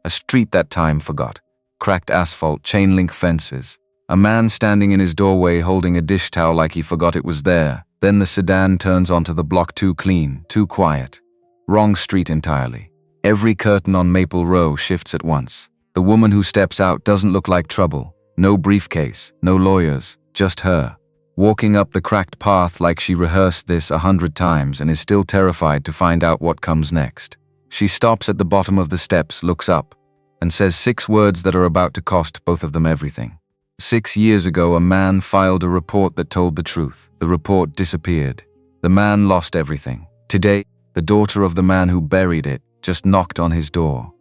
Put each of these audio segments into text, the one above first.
A street that time forgot. Cracked asphalt, chain link fences. A man standing in his doorway holding a dish towel like he forgot it was there. Then the sedan turns onto the block, too clean, too quiet. Wrong street entirely. Every curtain on Maple Row shifts at once. The woman who steps out doesn't look like trouble. No briefcase, no lawyers, just her. Walking up the cracked path like she rehearsed this 100 times and is still terrified to find out what comes next. She stops at the bottom of the steps, looks up, and says 6 words that are about to cost both of them everything. 6 years ago, a man filed a report that told the truth. The report disappeared. The man lost everything. Today, the daughter of the man who buried it just knocked on his door,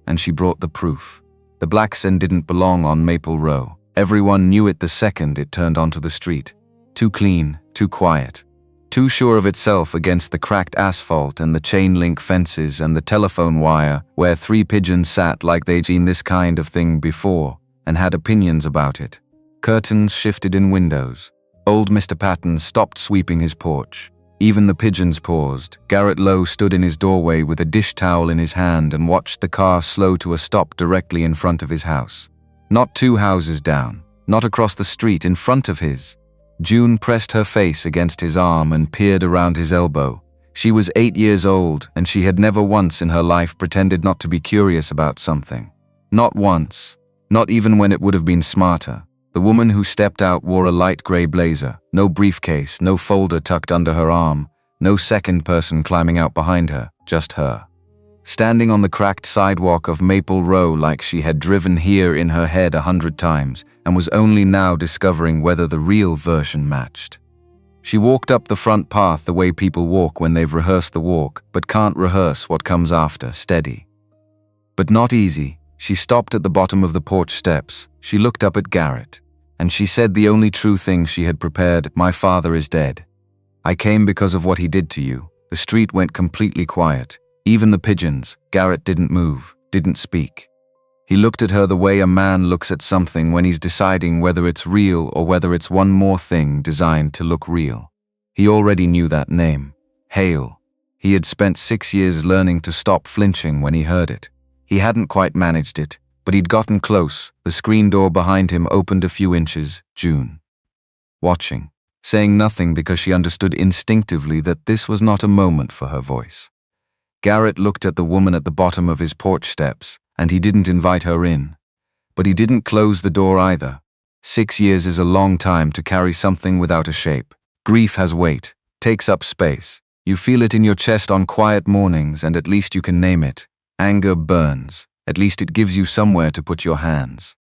and she brought the proof. The Blackson didn't belong on Maple Row. Everyone knew it the second it turned onto the street. Too clean, too quiet. Too sure of itself against the cracked asphalt and the chain link fences and the telephone wire where 3 pigeons sat like they'd seen this kind of thing before and had opinions about it. Curtains shifted in windows. Old Mr. Patton stopped sweeping his porch. Even the pigeons paused. Garrett Lowe stood in his doorway with a dish towel in his hand and watched the car slow to a stop directly in front of his house. Not 2 houses down, not across the street, in front of his. June pressed her face against his arm and peered around his elbow. She was 8 years old, and she had never once in her life pretended not to be curious about something. Not once. Not even when it would have been smarter. The woman who stepped out wore a light gray blazer, no briefcase, no folder tucked under her arm, no second person climbing out behind her, just her. Standing on the cracked sidewalk of Maple Row like she had driven here in her head 100 times and was only now discovering whether the real version matched. She walked up the front path the way people walk when they've rehearsed the walk but can't rehearse what comes after, steady. But not easy. She stopped at the bottom of the porch steps. She looked up at Garrett, and she said the only true thing she had prepared: "My father is dead. I came because of what he did to you." The street went completely quiet. Even the pigeons. Garrett didn't move, didn't speak. He looked at her the way a man looks at something when he's deciding whether it's real or whether it's one more thing designed to look real. He already knew that name. Hale. He had spent 6 years learning to stop flinching when he heard it. He hadn't quite managed it, but he'd gotten close. The screen door behind him opened a few inches. June. Watching. Saying nothing because she understood instinctively that this was not a moment for her voice. Garrett looked at the woman at the bottom of his porch steps, and he didn't invite her in. But he didn't close the door either. 6 years is a long time to carry something without a shape. Grief has weight, takes up space. You feel it in your chest on quiet mornings, and at least you can name it. Anger burns. At least it gives you somewhere to put your hands.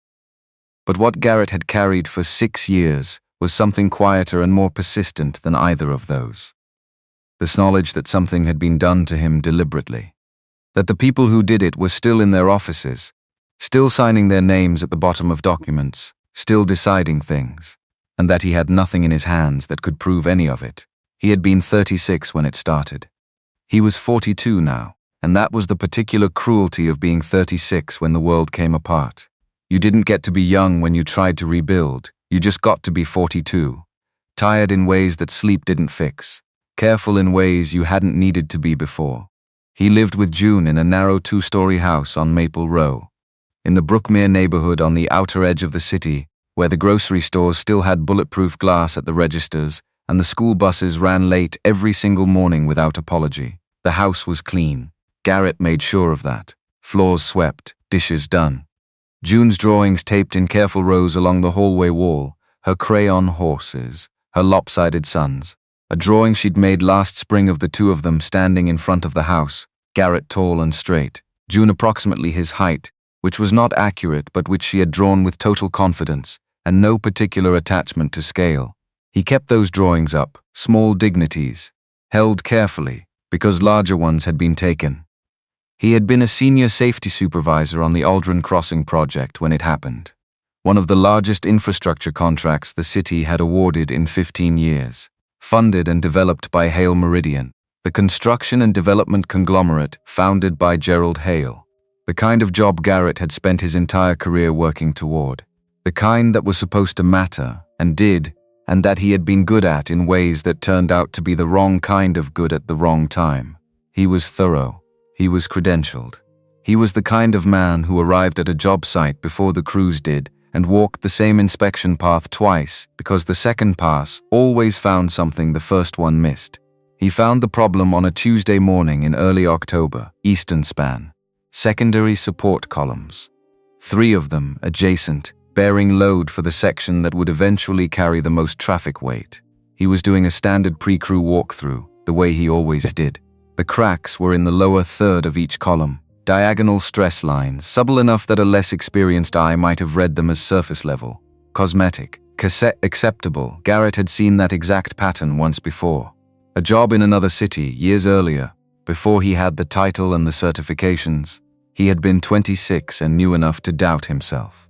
But what Garrett had carried for 6 years was something quieter and more persistent than either of those. This knowledge that something had been done to him deliberately. That the people who did it were still in their offices, still signing their names at the bottom of documents, still deciding things, and that he had nothing in his hands that could prove any of it. He had been 36 when it started. He was 42 now. And that was the particular cruelty of being 36 when the world came apart. You didn't get to be young when you tried to rebuild. You just got to be 42. Tired in ways that sleep didn't fix. Careful in ways you hadn't needed to be before. He lived with June in a narrow 2-story house on Maple Row. In the Brookmere neighborhood on the outer edge of the city, where the grocery stores still had bulletproof glass at the registers and the school buses ran late every single morning without apology. The house was clean. Garrett made sure of that. Floors swept, dishes done. June's drawings taped in careful rows along the hallway wall, her crayon horses, her lopsided sons. A drawing she'd made last spring of the 2 of them standing in front of the house, Garrett tall and straight, June approximately his height, which was not accurate but which she had drawn with total confidence and no particular attachment to scale. He kept those drawings up, small dignities, held carefully, because larger ones had been taken. He had been a senior safety supervisor on the Aldrin Crossing project when it happened, one of the largest infrastructure contracts the city had awarded in 15 years, funded and developed by Hale Meridian, the construction and development conglomerate founded by Gerald Hale, the kind of job Garrett had spent his entire career working toward, the kind that was supposed to matter, and did, and that he had been good at in ways that turned out to be the wrong kind of good at the wrong time. He was thorough. He was credentialed. He was the kind of man who arrived at a job site before the crews did and walked the same inspection path twice because the second pass always found something the first one missed. He found the problem on a Tuesday morning in early October, Eastern Span. Secondary support columns. 3 of them adjacent, bearing load for the section that would eventually carry the most traffic weight. He was doing a standard pre-crew walkthrough, the way he always did. The cracks were in the lower third of each column, diagonal stress lines, subtle enough that a less experienced eye might have read them as surface level. Cosmetic, cassette acceptable. Garrett had seen that exact pattern once before. A job in another city, years earlier, before he had the title and the certifications. He had been 26 and knew enough to doubt himself.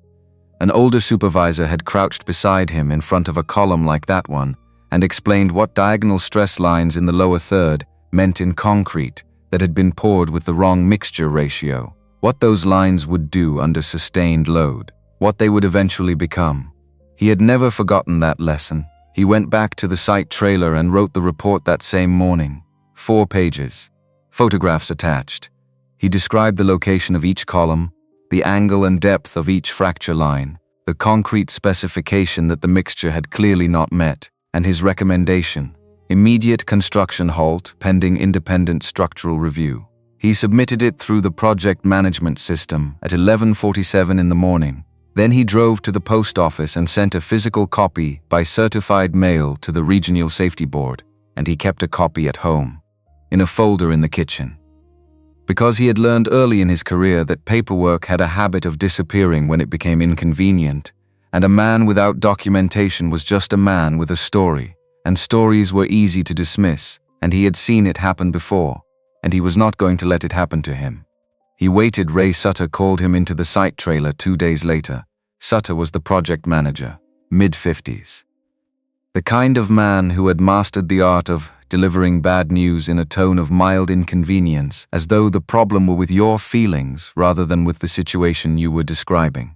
An older supervisor had crouched beside him in front of a column like that one and explained what diagonal stress lines in the lower third meant in concrete that had been poured with the wrong mixture ratio, what those lines would do under sustained load, what they would eventually become. He had never forgotten that lesson. He went back to the site trailer and wrote the report that same morning. 4 pages. Photographs attached. He described the location of each column, the angle and depth of each fracture line, the concrete specification that the mixture had clearly not met, and his recommendation: immediate construction halt pending independent structural review. He submitted it through the project management system at 11:47 in the morning. Then he drove to the post office and sent a physical copy by certified mail to the Regional Safety Board, and he kept a copy at home, in a folder in the kitchen. Because he had learned early in his career that paperwork had a habit of disappearing when it became inconvenient, and a man without documentation was just a man with a story, and stories were easy to dismiss, and he had seen it happen before, and he was not going to let it happen to him. He waited. Ray Sutter called him into the site trailer 2 days later. Sutter was the project manager, mid-50s. The kind of man who had mastered the art of delivering bad news in a tone of mild inconvenience, as though the problem were with your feelings rather than with the situation you were describing.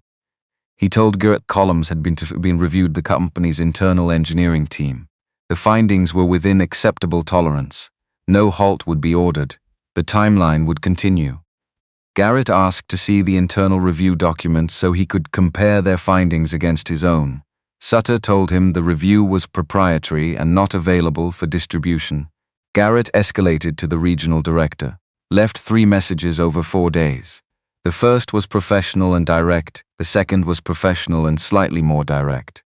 He told Garrett columns had been reviewed the company's internal engineering team. The findings were within acceptable tolerance. No halt would be ordered. The timeline would continue. Garrett asked to see the internal review documents so he could compare their findings against his own. Sutter told him the review was proprietary and not available for distribution. Garrett escalated to the regional director, left 3 messages over 4 days. The first was professional and direct, the second was professional and slightly more direct.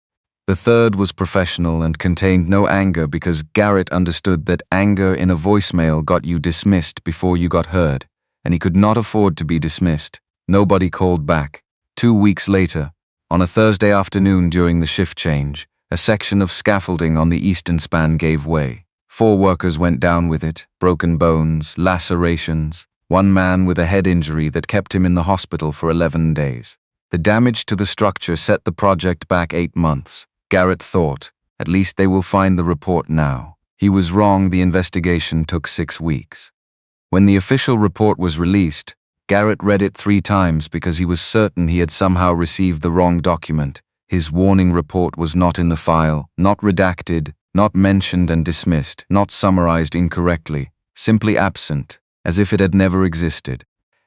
The third was professional and contained no anger because Garrett understood that anger in a voicemail got you dismissed before you got heard, and he could not afford to be dismissed. Nobody called back. 2 weeks later, on a Thursday afternoon during the shift change, a section of scaffolding on the eastern span gave way. 4 workers went down with it, broken bones, lacerations, 1 man with a head injury that kept him in the hospital for 11 days. The damage to the structure set the project back 8 months. Garrett thought, at least they will find the report now. He was wrong. The investigation took 6 weeks. When the official report was released, Garrett read it 3 times because he was certain he had somehow received the wrong document. His warning report was not in the file, not redacted, not mentioned and dismissed, not summarized incorrectly, simply absent, as if it had never existed.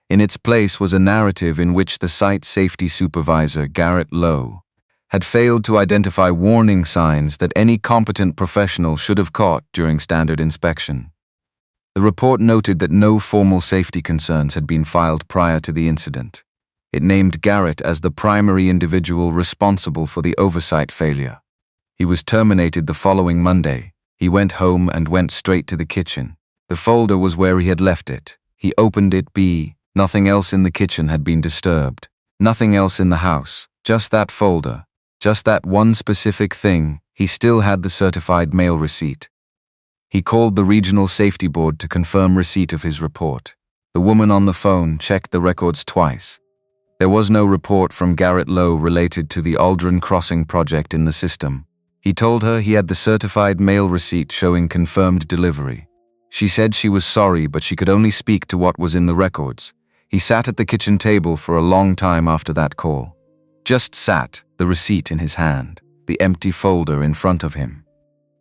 In its place was a narrative in which the site safety supervisor, Garrett Lowe, had failed to identify warning signs that any competent professional should have caught during standard inspection. The report noted that no formal safety concerns had been filed prior to the incident. It named Garrett as the primary individual responsible for the oversight failure. He was terminated the following Monday. He went home and went straight to the kitchen. The folder was where he had left it. He opened it. Nothing else in the kitchen had been disturbed. Nothing else in the house. Just that folder. Just that one specific thing. He still had the certified mail receipt. He called the Regional Safety Board to confirm receipt of his report. The woman on the phone checked the records twice. There was no report from Garrett Lowe related to the Aldrin Crossing project in the system. He told her he had the certified mail receipt showing confirmed delivery. She said she was sorry, but she could only speak to what was in the records. He sat at the kitchen table for a long time after that call. Just sat, the receipt in his hand, the empty folder in front of him.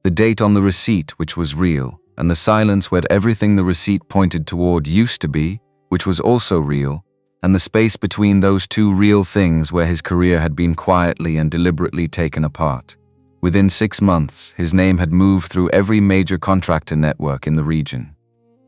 The date on the receipt, which was real, and the silence where everything the receipt pointed toward used to be, which was also real, and the space between those two real things where his career had been quietly and deliberately taken apart. Within 6 months, his name had moved through every major contractor network in the region.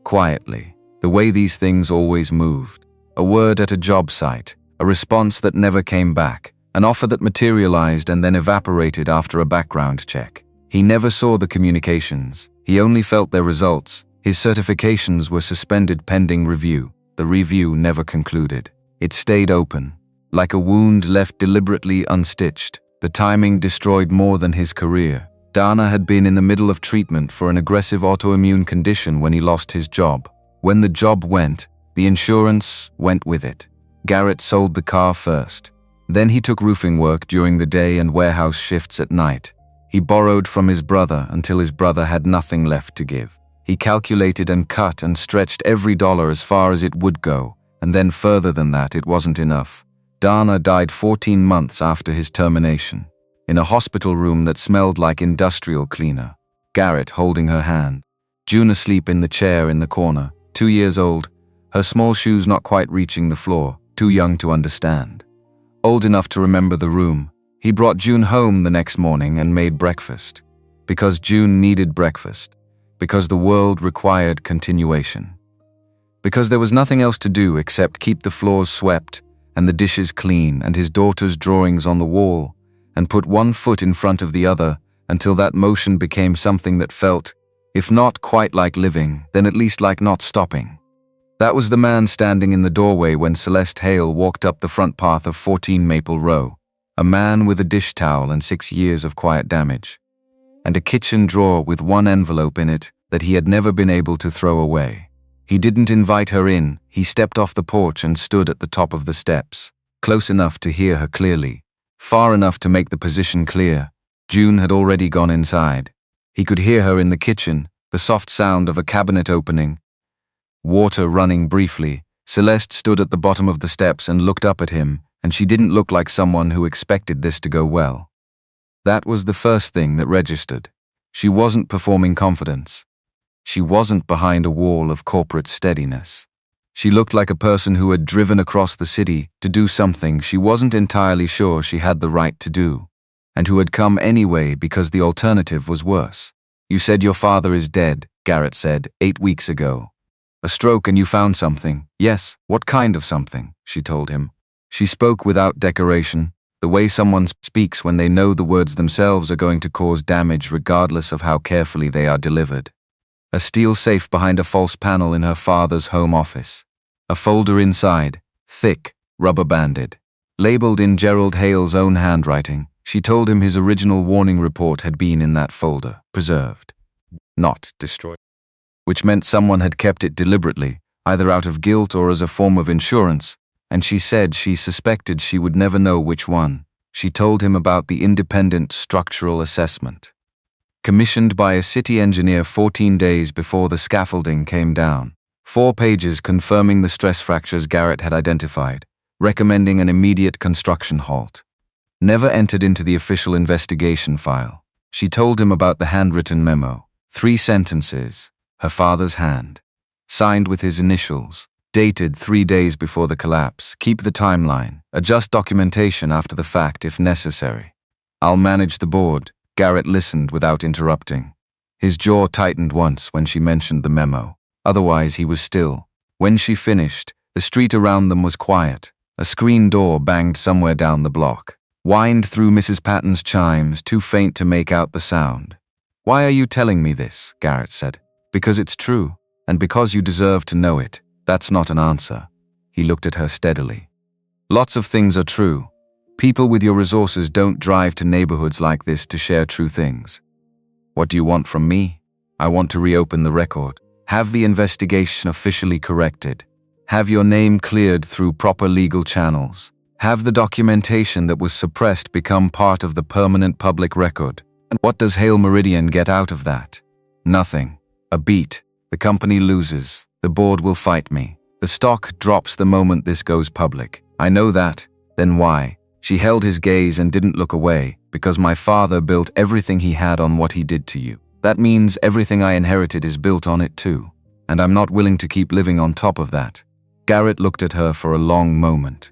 Quietly, the way these things always moved. A word at a job site, a response that never came back, an offer that materialized and then evaporated after a background check. He never saw the communications, he only felt their results. His certifications were suspended pending review. The review never concluded. It stayed open, like a wound left deliberately unstitched. The timing destroyed more than his career. Dana had been in the middle of treatment for an aggressive autoimmune condition when he lost his job. When the job went, the insurance went with it. Garrett sold the car first. Then he took roofing work during the day and warehouse shifts at night. He borrowed from his brother until his brother had nothing left to give. He calculated and cut and stretched every dollar as far as it would go, and then further than that it wasn't enough. Dana died 14 months after his termination, in a hospital room that smelled like industrial cleaner. Garrett holding her hand. June asleep in the chair in the corner, 2 years old, her small shoes not quite reaching the floor, too young to understand. Old enough to remember the room, he brought June home the next morning and made breakfast. Because June needed breakfast. Because the world required continuation. Because there was nothing else to do except keep the floors swept and the dishes clean and his daughter's drawings on the wall, and put one foot in front of the other until that motion became something that felt, if not quite like living, then at least like not stopping. That was the man standing in the doorway when Celeste Hale walked up the front path of 14 Maple Row. A man with a dish towel and 6 years of quiet damage. And a kitchen drawer with one envelope in it that he had never been able to throw away. He didn't invite her in, he stepped off the porch and stood at the top of the steps, close enough to hear her clearly, far enough to make the position clear. June had already gone inside. He could hear her in the kitchen, the soft sound of a cabinet opening, water running briefly. Celeste stood at the bottom of the steps and looked up at him, and she didn't look like someone who expected this to go well. That was the first thing that registered. She wasn't performing confidence. She wasn't behind a wall of corporate steadiness. She looked like a person who had driven across the city to do something she wasn't entirely sure she had the right to do, and who had come anyway because the alternative was worse. "You said your father is dead," Garrett said, 8 weeks ago. "A stroke and you found something." "Yes, what kind of something?" she told him. She spoke without decoration, the way someone speaks when they know the words themselves are going to cause damage regardless of how carefully they are delivered. A steel safe behind a false panel in her father's home office. A folder inside, thick, rubber-banded. Labeled in Gerald Hale's own handwriting, she told him his original warning report had been in that folder, preserved, not destroyed. Which meant someone had kept it deliberately, either out of guilt or as a form of insurance, and she said she suspected she would never know which one. She told him about the independent structural assessment, commissioned by a city engineer 14 days before the scaffolding came down. 4 pages confirming the stress fractures Garrett had identified, recommending an immediate construction halt. Never entered into the official investigation file. She told him about the handwritten memo. 3 sentences, her father's hand, signed with his initials, dated 3 days before the collapse. "Keep the timeline. Adjust documentation after the fact if necessary. I'll manage the board." Garrett listened without interrupting. His jaw tightened once when she mentioned the memo. Otherwise, he was still. When she finished, the street around them was quiet. A screen door banged somewhere down the block. Whined through Mrs. Patton's chimes, too faint to make out the sound. "Why are you telling me this?" Garrett said. "Because it's true, and because you deserve to know it." "That's not an answer." He looked at her steadily. "Lots of things are true. People with your resources don't drive to neighborhoods like this to share true things. What do you want from me? I want to reopen the record. Have the investigation officially corrected. Have your name cleared through proper legal channels. Have the documentation that was suppressed become part of the permanent public record. And what does Hale Meridian get out of that? Nothing. A beat. The company loses. The board will fight me. The stock drops the moment this goes public. I know that. Then why?" She held his gaze and didn't look away. "Because my father built everything he had on what he did to you. That means everything I inherited is built on it too. And I'm not willing to keep living on top of that. Garrett looked at her for a long moment.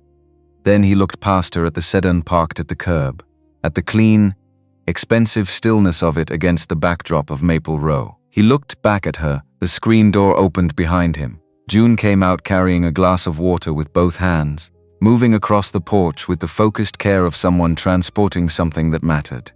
Then he looked past her at the sedan parked at the curb, at the clean, expensive stillness of it against the backdrop of Maple Row. He looked back at her, the screen door opened behind him. June came out carrying a glass of water with both hands, moving across the porch with the focused care of someone transporting something that mattered.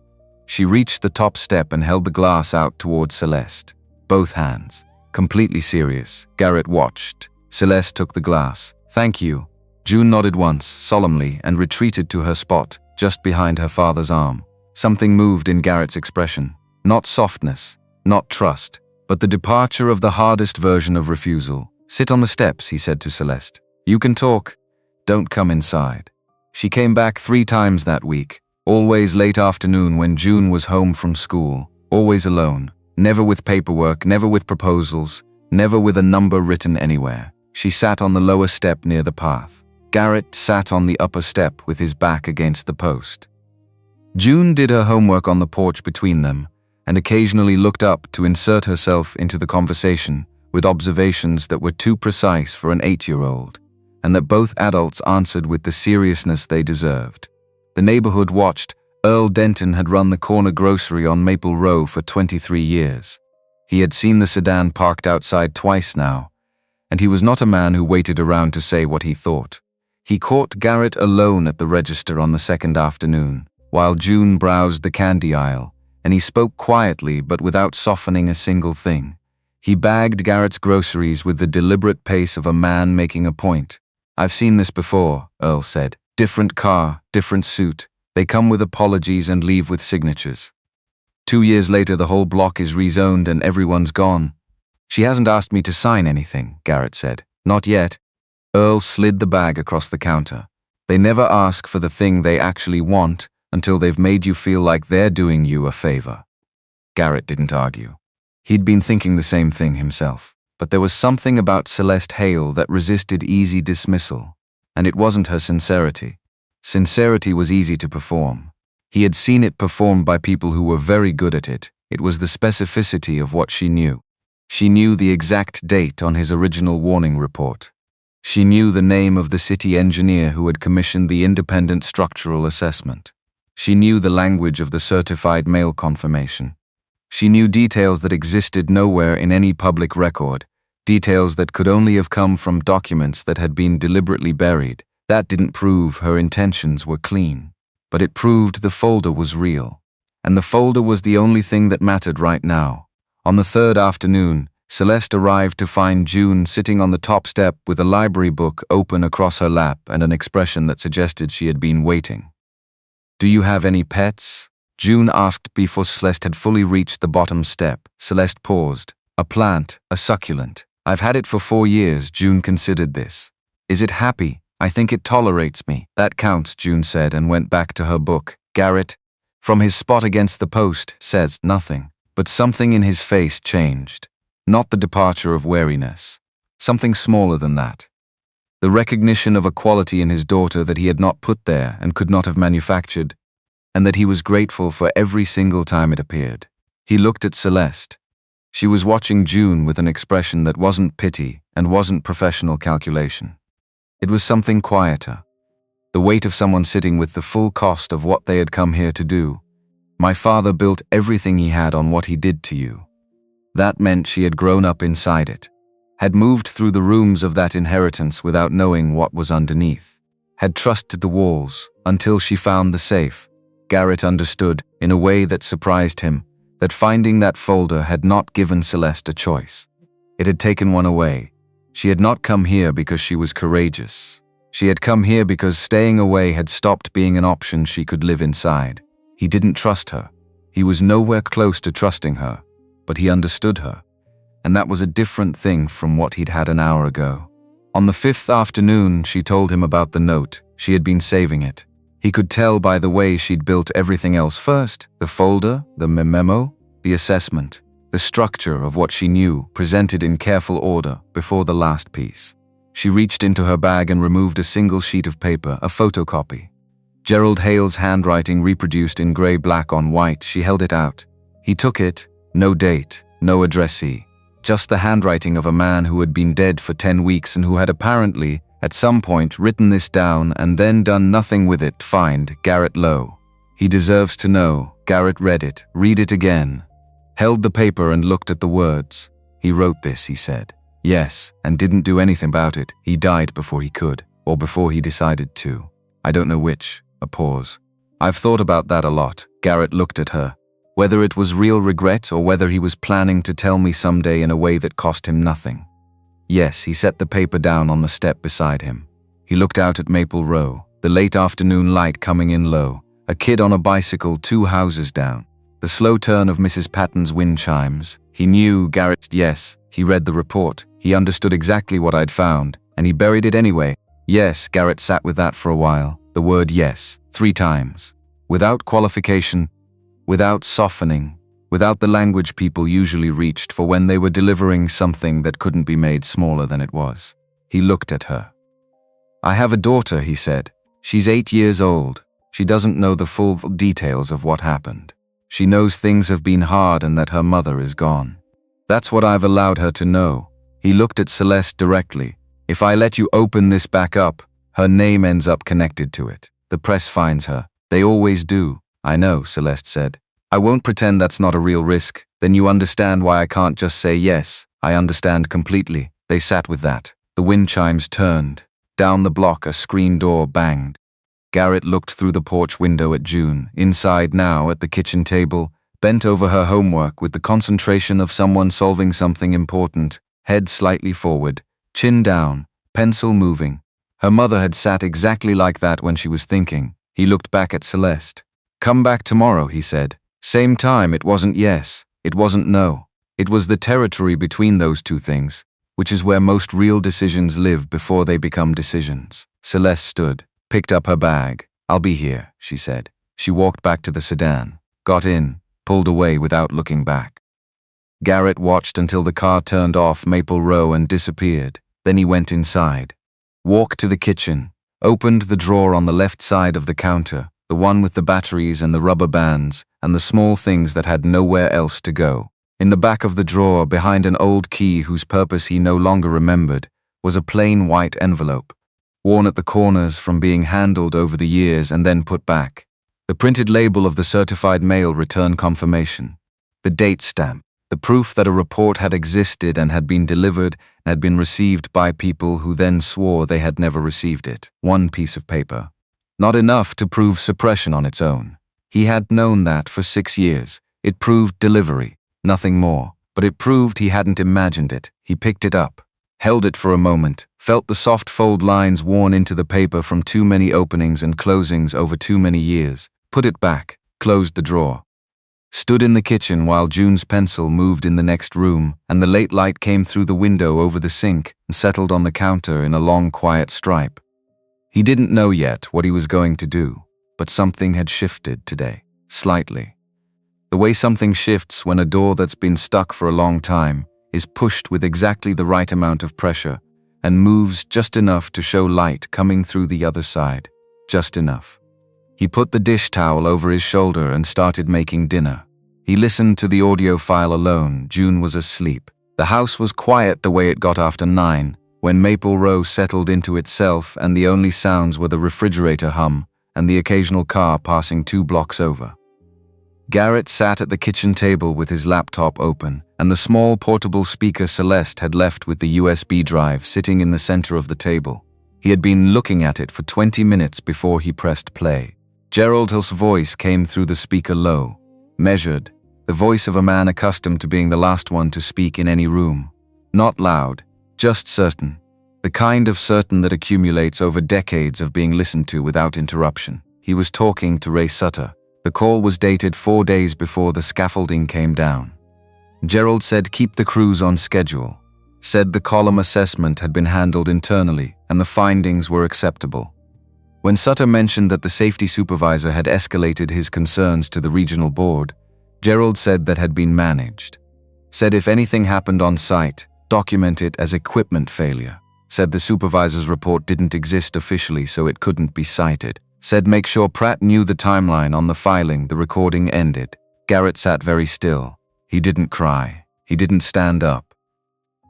She reached the top step and held the glass out towards Celeste. Both hands. Completely serious. Garrett watched. Celeste took the glass. "Thank you." June nodded once, solemnly, and retreated to her spot, just behind her father's arm. Something moved in Garrett's expression. Not softness, not trust, but the departure of the hardest version of refusal. "Sit on the steps," he said to Celeste. "You can talk. Don't come inside." She came back 3 times that week, always late afternoon when June was home from school, always alone, never with paperwork, never with proposals, never with a number written anywhere. She sat on the lower step near the path. Garrett sat on the upper step with his back against the post. June did her homework on the porch between them, and occasionally looked up to insert herself into the conversation with observations that were too precise for an 8-year-old, and that both adults answered with the seriousness they deserved. The neighborhood watched. Earl Denton had run the corner grocery on Maple Row for 23 years. He had seen the sedan parked outside twice now, and he was not a man who waited around to say what he thought. He caught Garrett alone at the register on the second afternoon, while June browsed the candy aisle, and he spoke quietly but without softening a single thing. He bagged Garrett's groceries with the deliberate pace of a man making a point. "I've seen this before," Earl said. "Different car, different suit. They come with apologies and leave with signatures. 2 years later the whole block is rezoned and everyone's gone." "She hasn't asked me to sign anything," Garrett said. "Not yet." Earl slid the bag across the counter. "They never ask for the thing they actually want until they've made you feel like they're doing you a favor." Garrett didn't argue. He'd been thinking the same thing himself. But there was something about Celeste Hale that resisted easy dismissal. And it wasn't her sincerity. Sincerity was easy to perform. He had seen it performed by people who were very good at it. It was the specificity of what she knew. She knew the exact date on his original warning report. She knew the name of the city engineer who had commissioned the independent structural assessment. She knew the language of the certified mail confirmation. She knew details that existed nowhere in any public record, details that could only have come from documents that had been deliberately buried. That didn't prove her intentions were clean, but it proved the folder was real. And the folder was the only thing that mattered right now. On the third afternoon, Celeste arrived to find June sitting on the top step with a library book open across her lap and an expression that suggested she had been waiting. "Do you have any pets?" June asked before Celeste had fully reached the bottom step. Celeste paused. "A plant, a succulent. I've had it for 4 years," June considered this. "Is it happy? I think it tolerates me." "That counts," June said and went back to her book. Garrett, from his spot against the post, says nothing. But something in his face changed. Not the departure of wariness. Something smaller than that. The recognition of a quality in his daughter that he had not put there and could not have manufactured, and that he was grateful for every single time it appeared. He looked at Celeste. She was watching June with an expression that wasn't pity and wasn't professional calculation. It was something quieter. The weight of someone sitting with the full cost of what they had come here to do. "My father built everything he had on what he did to you." That meant she had grown up inside it, had moved through the rooms of that inheritance without knowing what was underneath, had trusted the walls until she found the safe. Garrett understood, in a way that surprised him, that finding that folder had not given Celeste a choice. It had taken one away. She had not come here because she was courageous. She had come here because staying away had stopped being an option she could live inside. He didn't trust her. He was nowhere close to trusting her, but he understood her. And that was a different thing from what he'd had an hour ago. On the 5th afternoon, she told him about the note. She had been saving it. He could tell by the way she'd built everything else first, the folder, the memo, the assessment, the structure of what she knew, presented in careful order before the last piece. She reached into her bag and removed a single sheet of paper, a photocopy. Gerald Hale's handwriting reproduced in grey black on white. She held it out. He took it, no date, no addressee, just the handwriting of a man who had been dead for 10 weeks and who had apparently, at some point, written this down and then done nothing with it. Find Garrett Lowe. He deserves to know. Garrett read it, read it again, held the paper and looked at the words. He wrote this, he said. Yes, and didn't do anything about it. He died before he could, or before he decided to. I don't know which. A pause. I've thought about that a lot. Garrett looked at her. Whether it was real regret or whether he was planning to tell me someday in a way that cost him nothing. Yes, he set the paper down on the step beside him. He looked out at Maple Row, the late afternoon light coming in low, a kid on a bicycle 2 houses down, the slow turn of Mrs. Patton's wind chimes. He knew Garrett's yes. He read the report. He understood exactly what I'd found, and he buried it anyway. Yes, Garrett sat with that for a while. The word yes, 3 times. Without qualification, without softening, without the language people usually reached for when they were delivering something that couldn't be made smaller than it was. He looked at her. I have a daughter, he said. She's 8 years old. She doesn't know the full details of what happened. She knows things have been hard and that her mother is gone. That's what I've allowed her to know. He looked at Celeste directly. If I let you open this back up, her name ends up connected to it. The press finds her. They always do. I know, Celeste said. I won't pretend that's not a real risk. Then you understand why I can't just say yes. I understand completely. They sat with that. The wind chimes turned. Down the block, a screen door banged. Garrett looked through the porch window at June, inside now at the kitchen table, bent over her homework with the concentration of someone solving something important, head slightly forward, chin down, pencil moving. Her mother had sat exactly like that when she was thinking. He looked back at Celeste. Come back tomorrow, he said. Same time. It wasn't yes. It wasn't no. It was the territory between those two things, which is where most real decisions live before they become decisions. Celeste stood, picked up her bag. I'll be here, she said. She walked back to the sedan, got in, pulled away without looking back. Garrett watched until the car turned off Maple Row and disappeared. Then he went inside, walked to the kitchen, opened the drawer on the left side of the counter, the one with the batteries and the rubber bands and the small things that had nowhere else to go. In the back of the drawer, behind an old key whose purpose he no longer remembered, was a plain white envelope, worn at the corners from being handled over the years and then put back. The printed label of the certified mail return confirmation, the date stamp, the proof that a report had existed and had been delivered and had been received by people who then swore they had never received it. One piece of paper. Not enough to prove suppression on its own. He had known that for 6 years. It proved delivery, nothing more, but it proved he hadn't imagined it. He picked it up, held it for a moment, felt the soft fold lines worn into the paper from too many openings and closings over too many years, put it back, closed the drawer. Stood in the kitchen while June's pencil moved in the next room and the late light came through the window over the sink and settled on the counter in a long quiet stripe. He didn't know yet what he was going to do, but something had shifted today, slightly. The way something shifts when a door that's been stuck for a long time is pushed with exactly the right amount of pressure and moves just enough to show light coming through the other side, just enough. He put the dish towel over his shoulder and started making dinner. He listened to the audio file alone. June was asleep. The house was quiet the way it got after 9, when Maple Row settled into itself and the only sounds were the refrigerator hum and the occasional car passing 2 blocks over. Garrett sat at the kitchen table with his laptop open and the small portable speaker Celeste had left with the USB drive sitting in the center of the table. He had been looking at it for 20 minutes before he pressed play. Gerald Hill's voice came through the speaker low, measured, the voice of a man accustomed to being the last one to speak in any room. Not loud, just certain. The kind of certain that accumulates over decades of being listened to without interruption. He was talking to Ray Sutter. The call was dated 4 days before the scaffolding came down. Gerald said keep the crews on schedule. Said the column assessment had been handled internally and the findings were acceptable. When Sutter mentioned that the safety supervisor had escalated his concerns to the regional board, Gerald said that had been managed. Said if anything happened on site, document it as equipment failure. Said the supervisor's report didn't exist officially so it couldn't be cited. Said make sure Pratt knew the timeline on the filing the recording ended. Garrett sat very still. He didn't cry. He didn't stand up.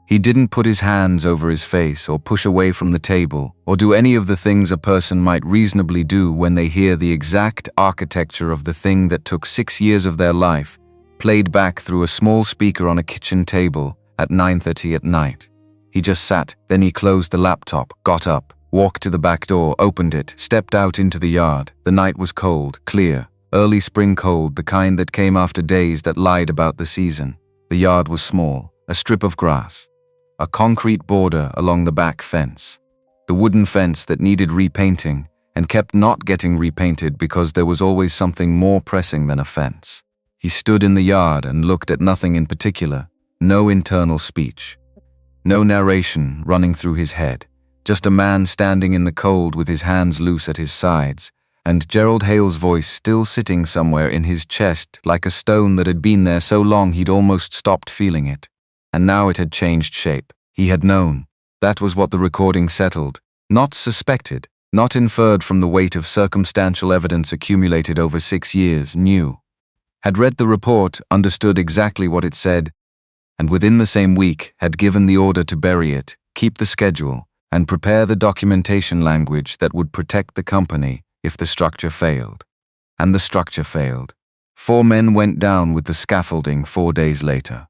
He didn't put his hands over his face or push away from the table or do any of the things a person might reasonably do when they hear the exact architecture of the thing that took 6 years of their life played back through a small speaker on a kitchen table at 9:30 at night. He just sat, then he closed the laptop, got up, walked to the back door, opened it, stepped out into the yard. The night was cold, clear, early spring cold, the kind that came after days that lied about the season. The yard was small, a strip of grass, a concrete border along the back fence, the wooden fence that needed repainting and kept not getting repainted because there was always something more pressing than a fence. He stood in the yard and looked at nothing in particular, no internal speech, no narration running through his head, just a man standing in the cold with his hands loose at his sides, and Gerald Hale's voice still sitting somewhere in his chest like a stone that had been there so long he'd almost stopped feeling it. And now it had changed shape. He had known. That was what the recording settled. Not suspected, not inferred from the weight of circumstantial evidence accumulated over 6 years, knew. Had read the report, understood exactly what it said, and within the same week had given the order to bury it, keep the schedule, and prepare the documentation language that would protect the company if the structure failed. And the structure failed. 4 men went down with the scaffolding 4 days later.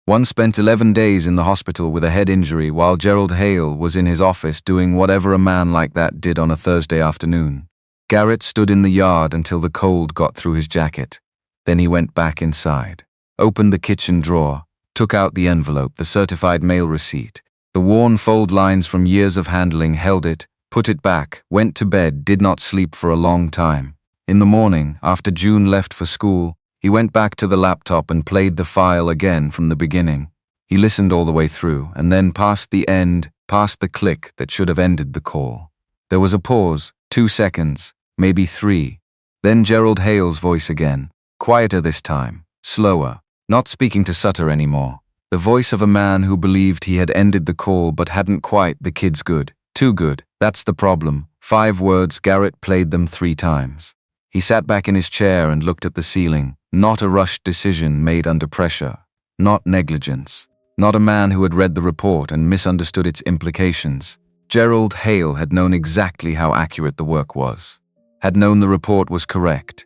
One spent 11 days in the hospital with a head injury while Gerald Hale was in his office doing whatever a man like that did on a Thursday afternoon. Garrett stood in the yard until the cold got through his jacket. Then he went back inside, opened the kitchen drawer, took out the envelope, the certified mail receipt, the worn fold lines from years of handling, held it, put it back, went to bed, did not sleep for a long time. In the morning, after June left for school, he went back to the laptop and played the file again from the beginning. He listened all the way through, and then past the end, past the click that should have ended the call. There was a pause, 2 seconds, maybe 3. Then Gerald Hale's voice again, quieter this time, slower, not speaking to Sutter anymore. The voice of a man who believed he had ended the call but hadn't quite. The kid's good. Too good. That's the problem. 5 words. Garrett played them 3 times. He sat back in his chair and looked at the ceiling. Not a rushed decision made under pressure. Not negligence. Not a man who had read the report and misunderstood its implications. Gerald Hale had known exactly how accurate the work was. Had known the report was correct.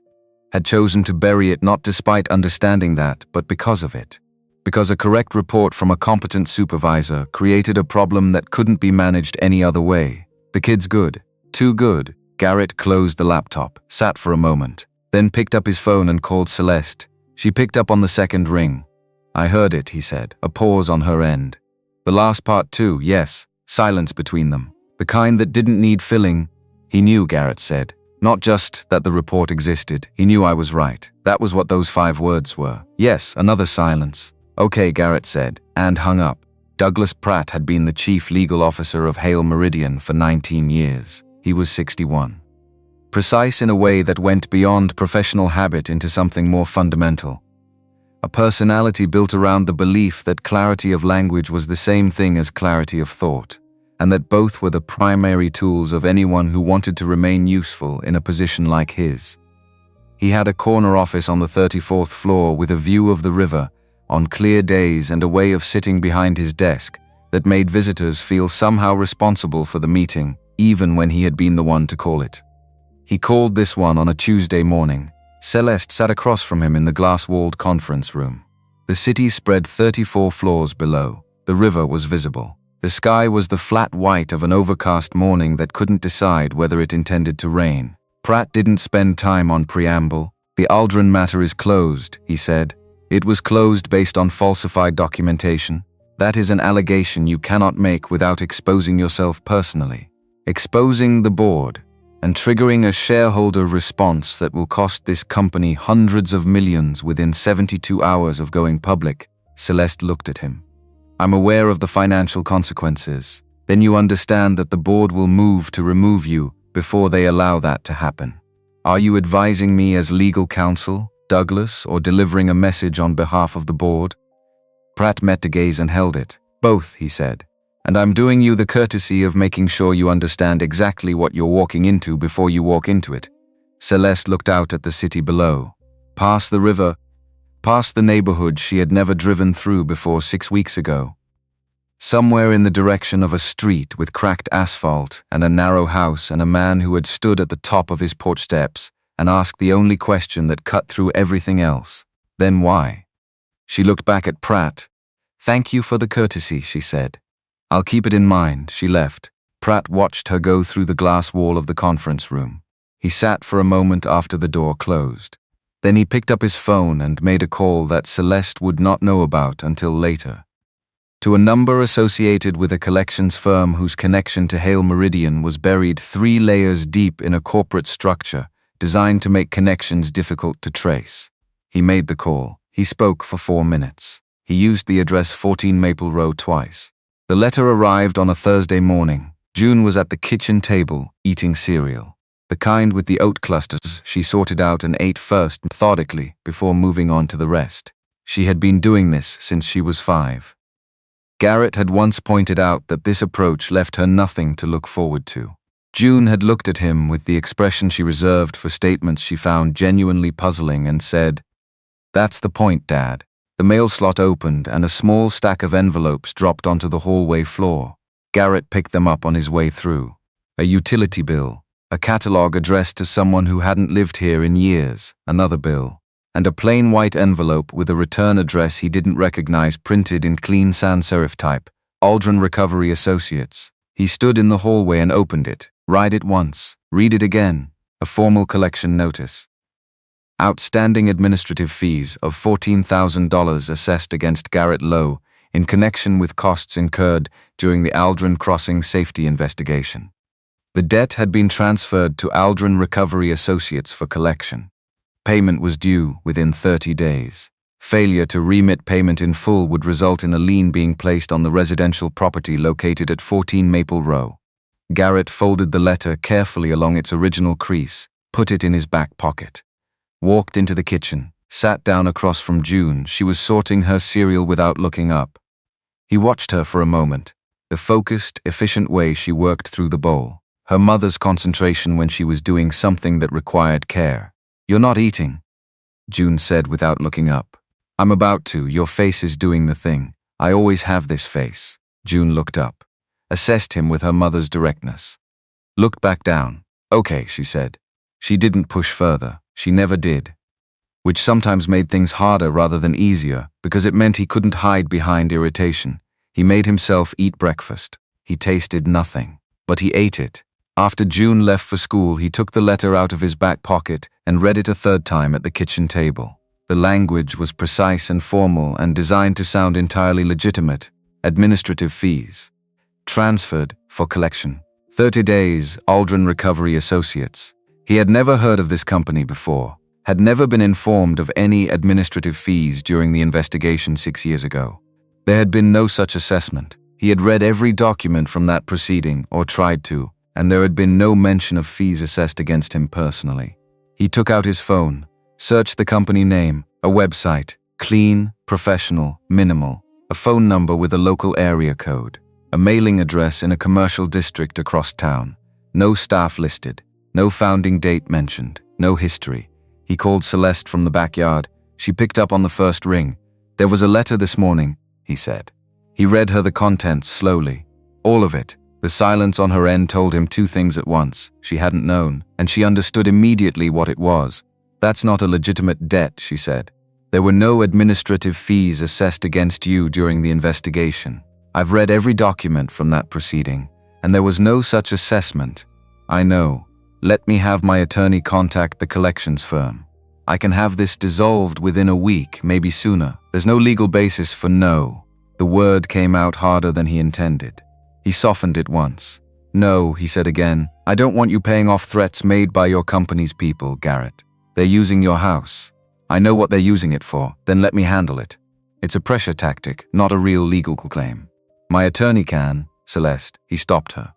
Had chosen to bury it not despite understanding that, but because of it. Because a correct report from a competent supervisor created a problem that couldn't be managed any other way. The kid's good. Too good. Garrett closed the laptop, sat for a moment, then picked up his phone and called Celeste. She picked up on the second ring. "I heard it," he said, a pause on her end. "The last part too, yes." Silence between them. The kind that didn't need filling. "He knew," Garrett said. "Not just that the report existed. He knew I was right. That was what those 5 words were." Yes, another silence. "Okay," Garrett said, and hung up. Douglas Pratt had been the chief legal officer of Hale Meridian for 19 years. He was 61. Precise in a way that went beyond professional habit into something more fundamental. A personality built around the belief that clarity of language was the same thing as clarity of thought, and that both were the primary tools of anyone who wanted to remain useful in a position like his. He had a corner office on the 34th floor with a view of the river, on clear days, and a way of sitting behind his desk that made visitors feel somehow responsible for the meeting, even when he had been the one to call it. He called this one on a Tuesday morning. Celeste sat across from him in the glass-walled conference room. The city spread 34 floors below. The river was visible. The sky was the flat white of an overcast morning that couldn't decide whether it intended to rain. Pratt didn't spend time on preamble. "The Aldrin matter is closed," he said. "It was closed based on falsified documentation. That is an allegation you cannot make without exposing yourself personally. Exposing the board, and triggering a shareholder response that will cost this company hundreds of millions within 72 hours of going public." Celeste looked at him. "I'm aware of the financial consequences. Then you understand that the board will move to remove you before they allow that to happen. Are you advising me as legal counsel, Douglas, or delivering a message on behalf of the board?" Pratt met the gaze and held it. "Both," he said. "And I'm doing you the courtesy of making sure you understand exactly what you're walking into before you walk into it." Celeste looked out at the city below. Past the river, past the neighborhood she had never driven through before 6 weeks ago. Somewhere in the direction of a street with cracked asphalt and a narrow house and a man who had stood at the top of his porch steps and asked the only question that cut through everything else. Then why? She looked back at Pratt. "Thank you for the courtesy," she said. "I'll keep it in mind." She left. Pratt watched her go through the glass wall of the conference room. He sat for a moment after the door closed. Then he picked up his phone and made a call that Celeste would not know about until later. To a number associated with a collections firm whose connection to Hale Meridian was buried 3 layers deep in a corporate structure designed to make connections difficult to trace. He made the call. He spoke for 4 minutes. He used the address 14 Maple Row twice. The letter arrived on a Thursday morning. June was at the kitchen table, eating cereal. The kind with the oat clusters she sorted out and ate first methodically before moving on to the rest. She had been doing this since she was 5. Garrett had once pointed out that this approach left her nothing to look forward to. June had looked at him with the expression she reserved for statements she found genuinely puzzling and said, "That's the point, Dad." The mail slot opened and a small stack of envelopes dropped onto the hallway floor. Garrett picked them up on his way through. A utility bill, a catalog addressed to someone who hadn't lived here in years, another bill, and a plain white envelope with a return address he didn't recognize printed in clean sans serif type, Aldrin Recovery Associates. He stood in the hallway and opened it. Write it once, read it again. A formal collection notice. Outstanding administrative fees of $14,000 assessed against Garrett Lowe in connection with costs incurred during the Aldrin Crossing safety investigation. The debt had been transferred to Aldrin Recovery Associates for collection. Payment was due within 30 days. Failure to remit payment in full would result in a lien being placed on the residential property located at 14 Maple Row. Garrett folded the letter carefully along its original crease, put it in his back pocket. Walked into the kitchen, sat down across from June. She was sorting her cereal without looking up. He watched her for a moment, the focused, efficient way she worked through the bowl, her mother's concentration when she was doing something that required care. "You're not eating," June said without looking up. "I'm about to. Your face is doing the thing. I always have this face." June looked up, assessed him with her mother's directness. Looked back down. "Okay," she said. She didn't push further. She never did. Which sometimes made things harder rather than easier, because it meant he couldn't hide behind irritation. He made himself eat breakfast. He tasted nothing, but he ate it. After June left for school, he took the letter out of his back pocket and read it a third time at the kitchen table. The language was precise and formal and designed to sound entirely legitimate. Administrative fees. Transferred for collection. 30 days, Aldrin Recovery Associates. He had never heard of this company before, had never been informed of any administrative fees during the investigation 6 years ago. There had been no such assessment. He had read every document from that proceeding, or tried to, and there had been no mention of fees assessed against him personally. He took out his phone, searched the company name, a website, clean, professional, minimal, a phone number with a local area code, a mailing address in a commercial district across town, no staff listed, no founding date mentioned, no history. He called Celeste from the backyard. She picked up on the first ring. "There was a letter this morning," he said. He read her the contents slowly. All of it. The silence on her end told him 2 things at once. She hadn't known, and she understood immediately what it was. "That's not a legitimate debt," she said. "There were no administrative fees assessed against you during the investigation. I've read every document from that proceeding, and there was no such assessment. I know. Let me have my attorney contact the collections firm. I can have this dissolved within a week, maybe sooner. There's no legal basis for no." The word came out harder than he intended. He softened it once. "No," he said again. "I don't want you paying off threats made by your company's people, Garrett. They're using your house. I know what they're using it for, then let me handle it. It's a pressure tactic, not a real legal claim. My attorney can." "Celeste," he stopped her.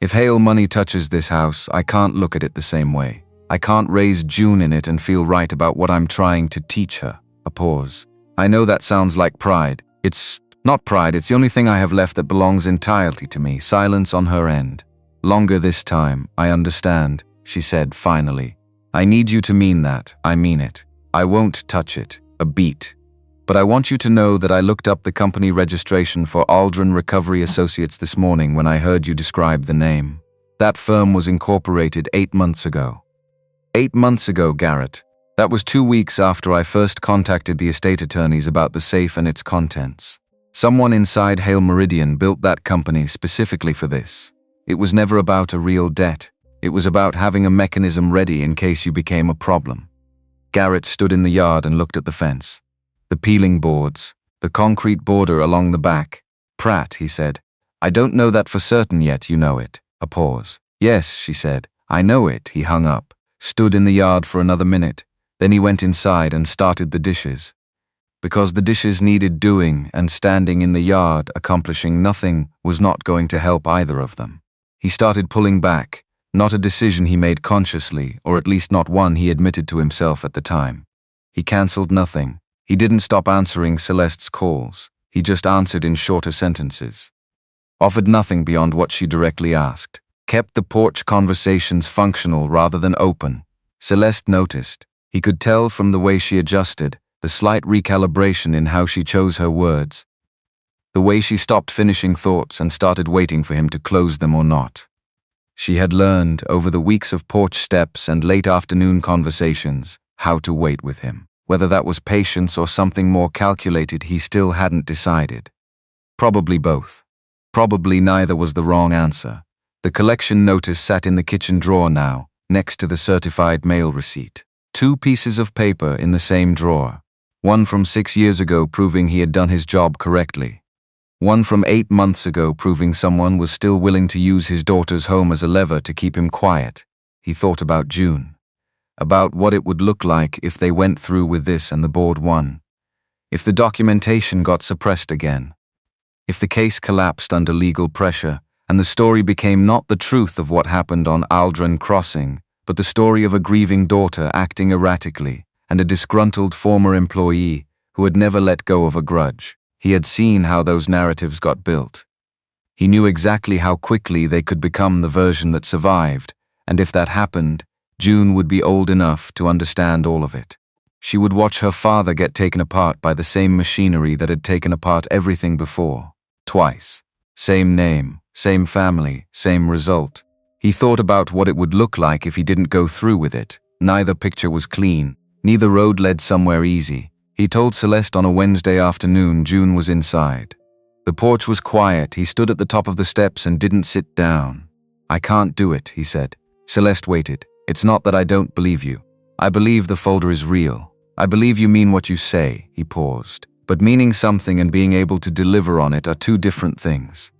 "If Hale money touches this house, I can't look at it the same way. I can't raise June in it and feel right about what I'm trying to teach her." A pause. "I know that sounds like pride. It's not pride, it's the only thing I have left that belongs entirely to me." Silence on her end. "Longer this time, I understand," she said finally. "I need you to mean that. I mean it. I won't touch it. A beat." But I want you to know that I looked up the company registration for Aldrin Recovery Associates this morning when I heard you describe the name. That firm was incorporated 8 months ago. 8 months ago, Garrett. That was 2 weeks after I first contacted the estate attorneys about the safe and its contents. Someone inside Hale Meridian built that company specifically for this. It was never about a real debt. It was about having a mechanism ready in case you became a problem. Garrett stood in the yard and looked at the fence. The peeling boards, the concrete border along the back. Pratt, he said. I don't know that for certain yet, you know it. A pause. Yes, she said. I know it. He hung up, stood in the yard for another minute. Then he went inside and started the dishes. Because the dishes needed doing, and standing in the yard accomplishing nothing was not going to help either of them. He started pulling back, not a decision he made consciously, or at least not one he admitted to himself at the time. He cancelled nothing. He didn't stop answering Celeste's calls. He just answered in shorter sentences. Offered nothing beyond what she directly asked. Kept the porch conversations functional rather than open. Celeste noticed. He could tell from the way she adjusted, the slight recalibration in how she chose her words. The way she stopped finishing thoughts and started waiting for him to close them or not. She had learned, over the weeks of porch steps and late afternoon conversations, how to wait with him. Whether that was patience or something more calculated, he still hadn't decided. Probably both. Probably neither was the wrong answer. The collection notice sat in the kitchen drawer now, next to the certified mail receipt. 2 pieces of paper in the same drawer. One from 6 years ago proving he had done his job correctly. One from 8 months ago proving someone was still willing to use his daughter's home as a lever to keep him quiet. He thought about June. About what it would look like if they went through with this and the board won. If the documentation got suppressed again. If the case collapsed under legal pressure, and the story became not the truth of what happened on Aldrin Crossing, but the story of a grieving daughter acting erratically, and a disgruntled former employee who had never let go of a grudge. He had seen how those narratives got built. He knew exactly how quickly they could become the version that survived, and if that happened, June would be old enough to understand all of it. She would watch her father get taken apart by the same machinery that had taken apart everything before. Twice. Same name, same family, same result. He thought about what it would look like if he didn't go through with it. Neither picture was clean. Neither road led somewhere easy. He told Celeste on a Wednesday afternoon June was inside. The porch was quiet. He stood at the top of the steps and didn't sit down. I can't do it, he said. Celeste waited. It's not that I don't believe you. I believe the folder is real. I believe you mean what you say, he paused. But meaning something and being able to deliver on it are 2 different things.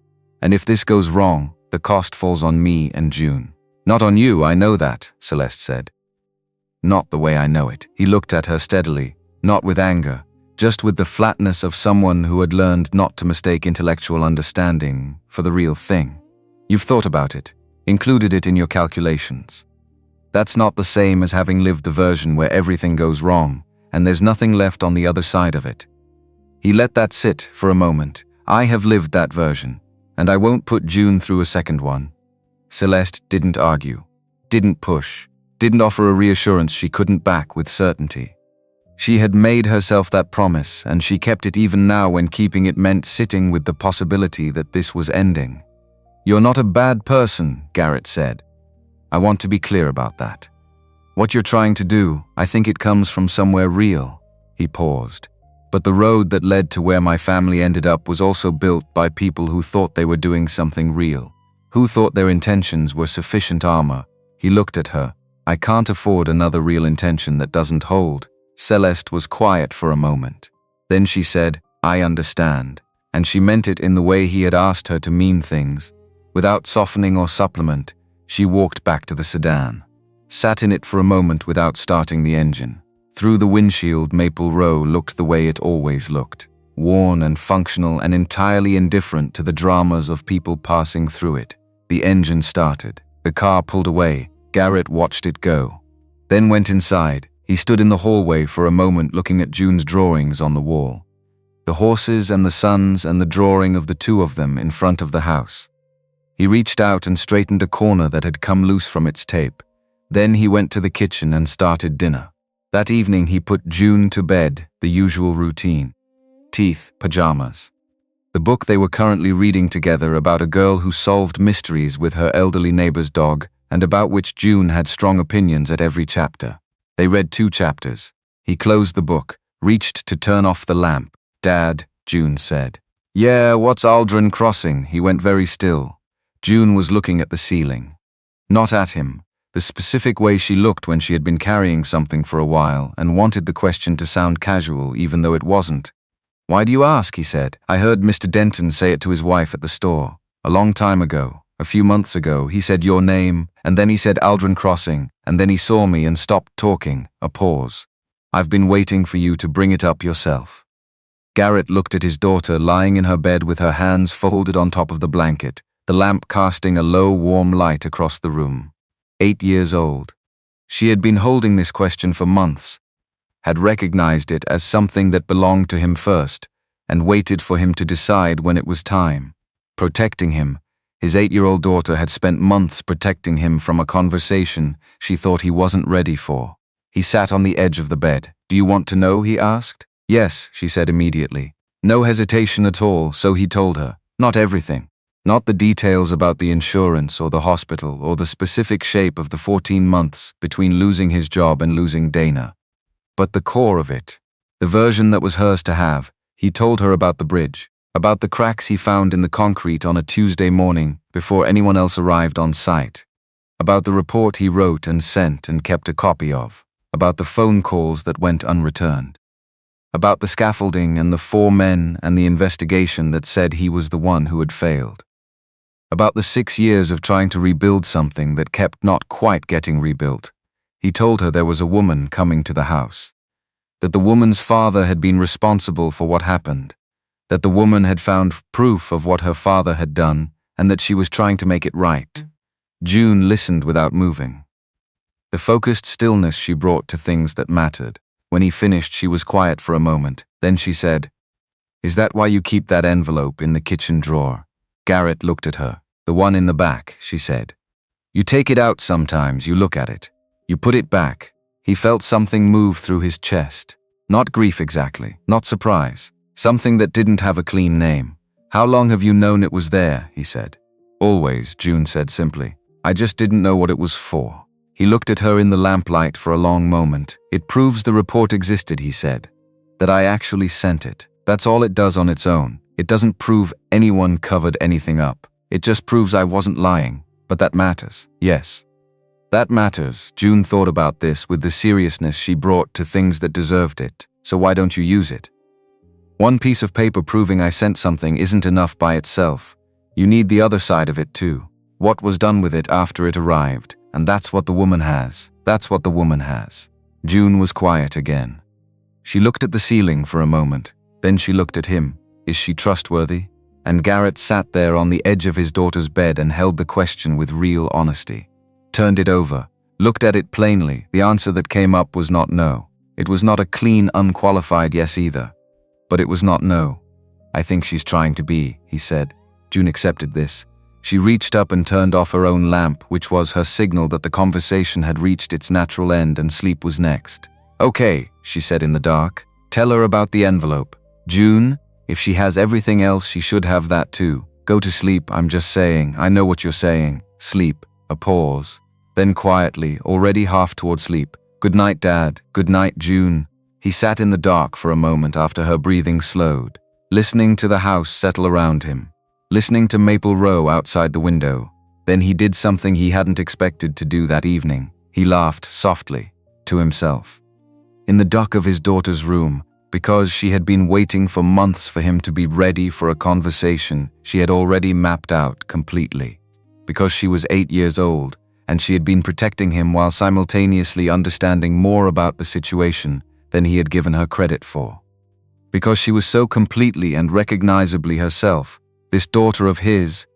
And if this goes wrong, the cost falls on me and June. Not on you, I know that, Celeste said. Not the way I know it. He looked at her steadily, not with anger, just with the flatness of someone who had learned not to mistake intellectual understanding for the real thing. You've thought about it, included it in your calculations. That's not the same as having lived the version where everything goes wrong, and there's nothing left on the other side of it. He let that sit for a moment. I have lived that version, and I won't put June through a second one. Celeste didn't argue, didn't push, didn't offer a reassurance she couldn't back with certainty. She had made herself that promise, and she kept it even now when keeping it meant sitting with the possibility that this was ending. You're not a bad person, Garrett said. I want to be clear about that. What you're trying to do, I think it comes from somewhere real. He paused. But the road that led to where my family ended up was also built by people who thought they were doing something real, who thought their intentions were sufficient armor. He looked at her. I can't afford another real intention that doesn't hold. Celeste was quiet for a moment. Then she said, I understand. And she meant it in the way he had asked her to mean things. Without softening or supplement, she walked back to the sedan. Sat in it for a moment without starting the engine. Through the windshield, Maple Row looked the way it always looked. Worn and functional and entirely indifferent to the dramas of people passing through it. The engine started. The car pulled away. Garrett watched it go. Then went inside. He stood in the hallway for a moment looking at June's drawings on the wall. The horses and the sons and the drawing of the 2 of them in front of the house. He reached out and straightened a corner that had come loose from its tape. Then he went to the kitchen and started dinner. That evening he put June to bed, the usual routine. Teeth, pajamas. The book they were currently reading together about a girl who solved mysteries with her elderly neighbor's dog, and about which June had strong opinions at every chapter. They read 2 chapters. He closed the book, reached to turn off the lamp. "Dad," June said. "Yeah, what's Aldrin Crossing?" He went very still. June was looking at the ceiling. Not at him, the specific way she looked when she had been carrying something for a while and wanted the question to sound casual even though it wasn't. "Why do you ask?" he said. "I heard Mr. Denton say it to his wife at the store. A long time ago. A few months ago, he said your name, and then he said Aldrin Crossing, and then he saw me and stopped talking." A pause. "I've been waiting for you to bring it up yourself." Garrett looked at his daughter lying in her bed with her hands folded on top of the blanket, the lamp casting a low, warm light across the room. 8 years old. She had been holding this question for months, had recognized it as something that belonged to him first, and waited for him to decide when it was time. Protecting him. His 8-year-old daughter had spent months protecting him from a conversation she thought he wasn't ready for. He sat on the edge of the bed. "Do you want to know?" he asked. "Yes," she said immediately. No hesitation at all, so he told her. Not everything. Not the details about the insurance or the hospital or the specific shape of the 14 months between losing his job and losing Dana. But the core of it. The version that was hers to have. He told her about the bridge. About the cracks he found in the concrete on a Tuesday morning before anyone else arrived on site. About the report he wrote and sent and kept a copy of. About the phone calls that went unreturned. About the scaffolding and the 4 men and the investigation that said he was the one who had failed. About the 6 years of trying to rebuild something that kept not quite getting rebuilt. He told her there was a woman coming to the house. That the woman's father had been responsible for what happened. That the woman had found proof of what her father had done, and that she was trying to make it right. June listened without moving. The focused stillness she brought to things that mattered. When he finished, she was quiet for a moment. Then she said, "Is that why you keep that envelope in the kitchen drawer?" Garrett looked at her. "The one in the back," she said. "You take it out sometimes, you look at it. You put it back." He felt something move through his chest. Not grief exactly, not surprise. Something that didn't have a clean name. "How long have you known it was there?" he said. "Always," June said simply. "I just didn't know what it was for." He looked at her in the lamplight for a long moment. "It proves the report existed," he said. "That I actually sent it. That's all it does on its own. It doesn't prove anyone covered anything up. It just proves I wasn't lying. But that matters. Yes. That matters." June thought about this with the seriousness she brought to things that deserved it. "So why don't you use it? One piece of paper proving I sent something isn't enough by itself. You need the other side of it too. What was done with it after it arrived, and that's what the woman has. That's what the woman has." June was quiet again. She looked at the ceiling for a moment, then she looked at him. Is she trustworthy? And Garrett sat there on the edge of his daughter's bed and held the question with real honesty. Turned it over, looked at it plainly. The answer that came up was not no. It was not a clean, unqualified yes either. But it was not no. "I think she's trying to be," he said. June accepted this. She reached up and turned off her own lamp, which was her signal that the conversation had reached its natural end and sleep was next. "Okay," she said in the dark. "Tell her about the envelope. June, if she has everything else, she should have that too. Go to sleep, I'm just saying. I know what you're saying. Sleep." A pause. Then quietly, already half toward sleep. "Good night, Dad. Good night, June." He sat in the dark for a moment after her breathing slowed, listening to the house settle around him, listening to Maple Row outside the window. Then he did something he hadn't expected to do that evening. He laughed softly, to himself. In the dock of his daughter's room, because she had been waiting for months for him to be ready for a conversation she had already mapped out completely. Because she was 8 years old, and she had been protecting him while simultaneously understanding more about the situation than he had given her credit for. Because she was so completely and recognizably herself, this daughter of his,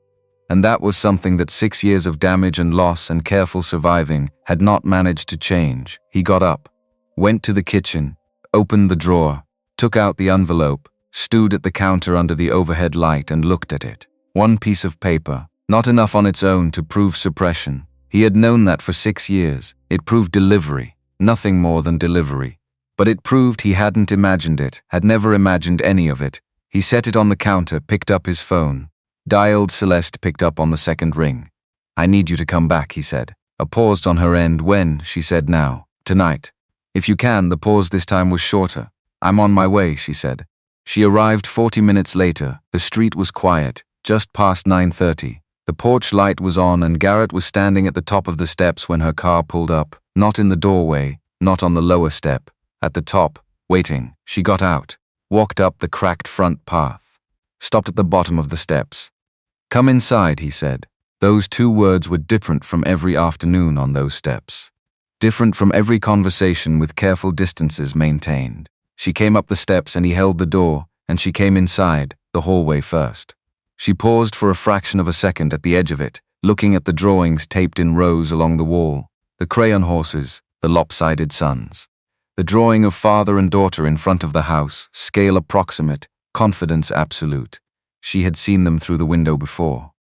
and that was something that 6 years of damage and loss and careful surviving had not managed to change. He got up, went to the kitchen, opened the drawer, took out the envelope, stood at the counter under the overhead light and looked at it. One piece of paper, not enough on its own to prove suppression. He had known that for 6 years. It proved delivery. nothing more than delivery. But it proved he hadn't imagined it, had never imagined any of it. He set it on the counter, picked up his phone. Dialed. Celeste picked up on the second ring. "I need you to come back," he said. A pause on her end. "When?" she said. "Now. Tonight. If you can." The pause this time was shorter. "I'm on my way," she said. She arrived 40 minutes later. The street was quiet, just past 9:30. The porch light was on and Garrett was standing at the top of the steps when her car pulled up, not in the doorway, not on the lower step, at the top, waiting. She got out, walked up the cracked front path, stopped at the bottom of the steps. "Come inside," he said. Those two words were different from every afternoon on those steps. Different from every conversation with careful distances maintained. She came up the steps and he held the door, and she came inside, the hallway first. She paused for a fraction of a second at the edge of it, looking at the drawings taped in rows along the wall, the crayon horses, the lopsided suns. The drawing of father and daughter in front of the house, scale approximate, confidence absolute. She had seen them through the window before.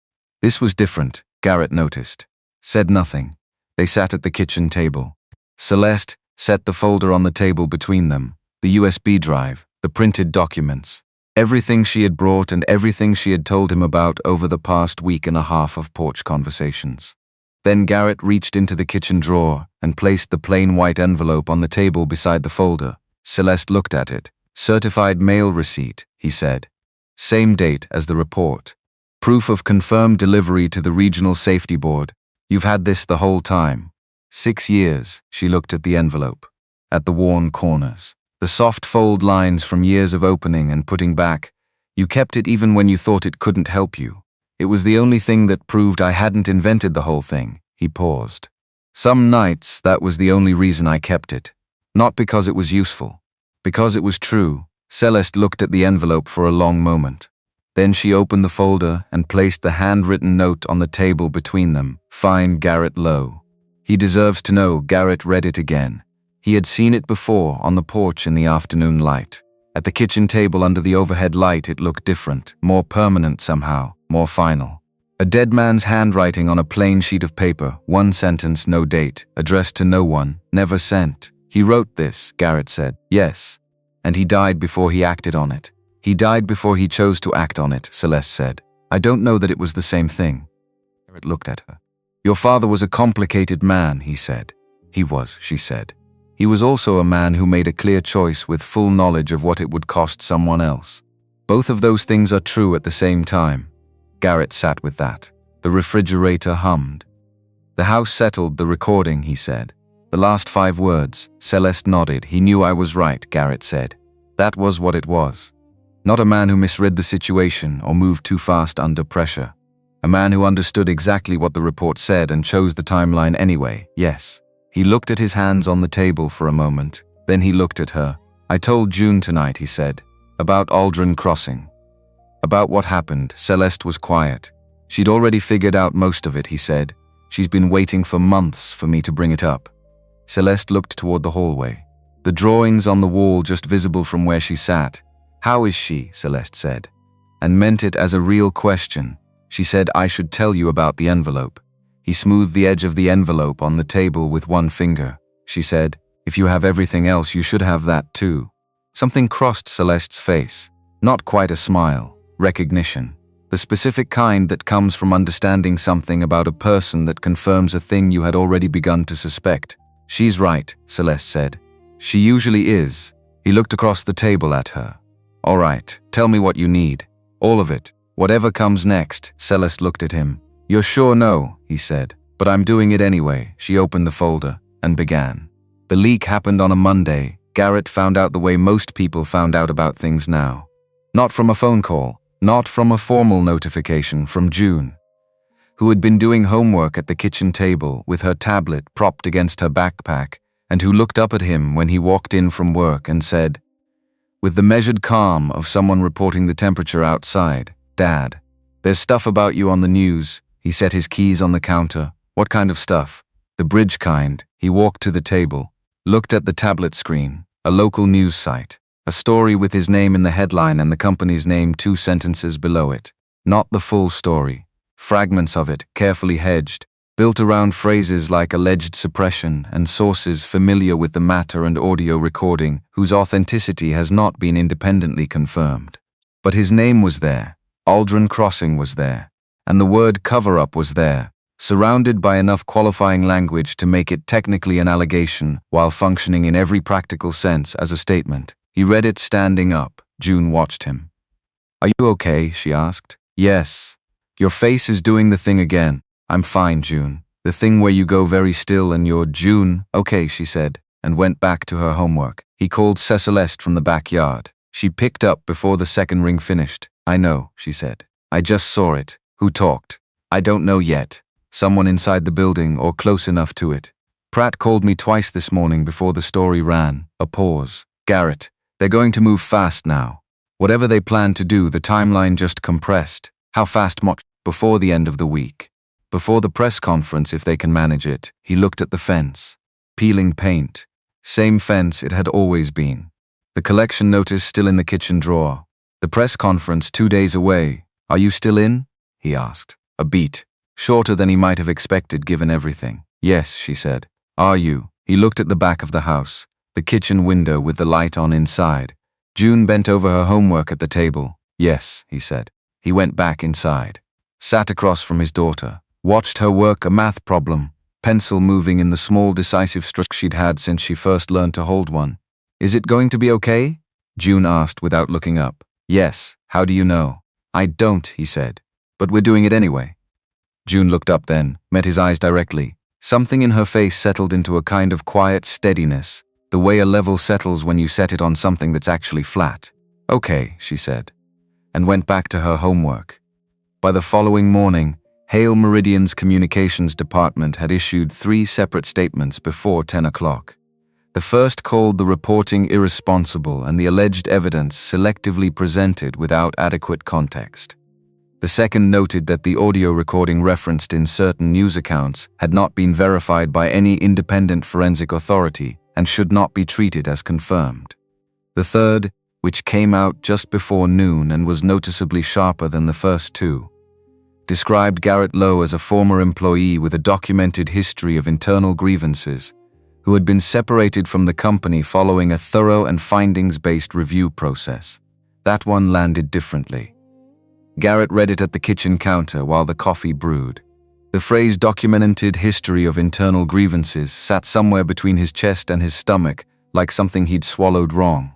This was different, Garrett noticed. Said nothing. They sat at the kitchen table. Celeste set the folder on the table between them, the USB drive, the printed documents. Everything she had brought and everything she had told him about over the past week and a half of porch conversations. Then Garrett reached into the kitchen drawer and placed the plain white envelope on the table beside the folder. Celeste looked at it. "Certified mail receipt," he said. "Same date as the report. Proof of confirmed delivery to the Regional Safety Board. You've had this the whole time." 6 years, she looked at the envelope. At the worn corners. The soft fold lines from years of opening and putting back. "You kept it even when you thought it couldn't help you. It was the only thing that proved I hadn't invented the whole thing." He paused. "Some nights that was the only reason I kept it. Not because it was useful. Because it was true." Celeste looked at the envelope for a long moment. Then she opened the folder and placed the handwritten note on the table between them. "Find Garrett Lowe. He deserves to know." Garrett read it again. He had seen it before, on the porch in the afternoon light. At the kitchen table under the overhead light it looked different, more permanent somehow, more final. A dead man's handwriting on a plain sheet of paper, one sentence, no date, addressed to no one, never sent. "He wrote this," Garrett said. "Yes. And he died before he acted on it. He died before he chose to act on it," Celeste said. "I don't know that it was the same thing." Garrett looked at her. "Your father was a complicated man," he said. "He was," she said. "He was also a man who made a clear choice with full knowledge of what it would cost someone else. Both of those things are true at the same time." Garrett sat with that. The refrigerator hummed. "The house settled the recording," he said. "The last 5 words." Celeste nodded. "He knew I was right," Garrett said. "That was what it was. Not a man who misread the situation or moved too fast under pressure. A man who understood exactly what the report said and chose the timeline anyway, yes." He looked at his hands on the table for a moment. Then he looked at her. "I told June tonight," he said. "About Aldrin Crossing. About what happened." Celeste was quiet. "She'd already figured out most of it," he said. "She's been waiting for months for me to bring it up." Celeste looked toward the hallway. The drawings on the wall just visible from where she sat. "How is she?" Celeste said. And meant it as a real question. She said, "I should tell you about the envelope." He smoothed the edge of the envelope on the table with one finger. She said, "If you have everything else, you should have that too." Something crossed Celeste's face. Not quite a smile. Recognition. The specific kind that comes from understanding something about a person that confirms a thing you had already begun to suspect. "She's right," Celeste said. "She usually is." He looked across the table at her. "All right, tell me what you need. All of it. Whatever comes next." Celeste looked at him. "You're sure?" "No," he said. "But I'm doing it anyway." She opened the folder and began. The leak happened on a Monday. Garrett found out the way most people found out about things now. Not from a phone call, not from a formal notification, from June, who had been doing homework at the kitchen table with her tablet propped against her backpack, and who looked up at him when he walked in from work and said, with the measured calm of someone reporting the temperature outside, "Dad, there's stuff about you on the news." He set his keys on the counter. "What kind of stuff?" "The bridge kind." He walked to the table, looked at the tablet screen, a local news site, a story with his name in the headline and the company's name 2 sentences below it. Not the full story. Fragments of it, carefully hedged. built around phrases like alleged suppression and sources familiar with the matter and audio recording whose authenticity has not been independently confirmed. But his name was there, Aldrin Crossing was there, and the word cover-up was there, surrounded by enough qualifying language to make it technically an allegation while functioning in every practical sense as a statement. He read it standing up. June watched him. "Are you okay?" she asked. "Yes. Your face is doing the thing again." "I'm fine, June. The thing where you go very still and you're June." "Okay," she said, and went back to her homework. He called Celeste from the backyard. She picked up before the second ring finished. "I know," she said. "I just saw it." "Who talked?" "I don't know yet. Someone inside the building or close enough to it. Pratt called me twice this morning before the story ran." A pause. "Garrett, they're going to move fast now. Whatever they planned to do, the timeline just compressed. How fast? Much before the end of the week. Before the press conference, if they can manage it." He looked at the fence. Peeling paint. Same fence it had always been. The collection notice still in the kitchen drawer. "The press conference 2 days away. Are you still in?" he asked. A beat. Shorter than he might have expected given everything. "Yes," she said. "Are you?" He looked at the back of the house, the kitchen window with the light on inside. June bent over her homework at the table. "Yes," he said. He went back inside. Sat across from his daughter. Watched her work a math problem, pencil moving in the small decisive stroke she'd had since she first learned to hold one. "Is it going to be okay?" June asked without looking up. "Yes. How do you know?" "I don't," he said. "But we're doing it anyway." June looked up then, met his eyes directly. Something in her face settled into a kind of quiet steadiness, the way a level settles when you set it on something that's actually flat. "Okay," she said, and went back to her homework. By the following morning, Hale Meridian's communications department had issued 3 separate statements before 10 o'clock. The first called the reporting irresponsible and the alleged evidence selectively presented without adequate context. The second noted that the audio recording referenced in certain news accounts had not been verified by any independent forensic authority and should not be treated as confirmed. The third, which came out just before noon and was noticeably sharper than the first 2, described Garrett Lowe as a former employee with a documented history of internal grievances, who had been separated from the company following a thorough and findings-based review process. That one landed differently. Garrett read it at the kitchen counter while the coffee brewed. The phrase "documented history of internal grievances" sat somewhere between his chest and his stomach, like something he'd swallowed wrong.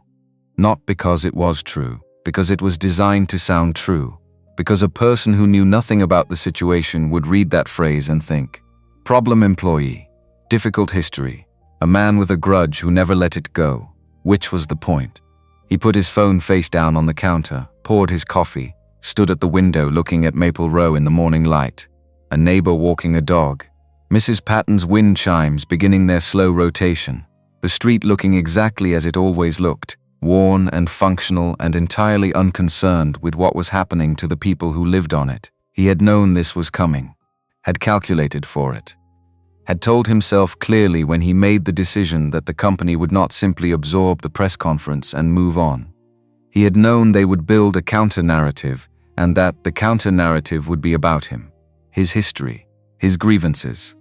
Not because it was true, because it was designed to sound true. Because a person who knew nothing about the situation would read that phrase and think, "Problem employee, difficult history, a man with a grudge who never let it go." Which was the point? He put his phone face down on the counter, poured his coffee, stood at the window looking at Maple Row in the morning light. A neighbor walking a dog. Mrs. Patton's wind chimes beginning their slow rotation. The street looking exactly as it always looked, worn and functional and entirely unconcerned with what was happening to the people who lived on it. He had known this was coming, had calculated for it, had told himself clearly when he made the decision that the company would not simply absorb the press conference and move on. He had known they would build a counter-narrative and that the counter-narrative would be about him, his history, his grievances.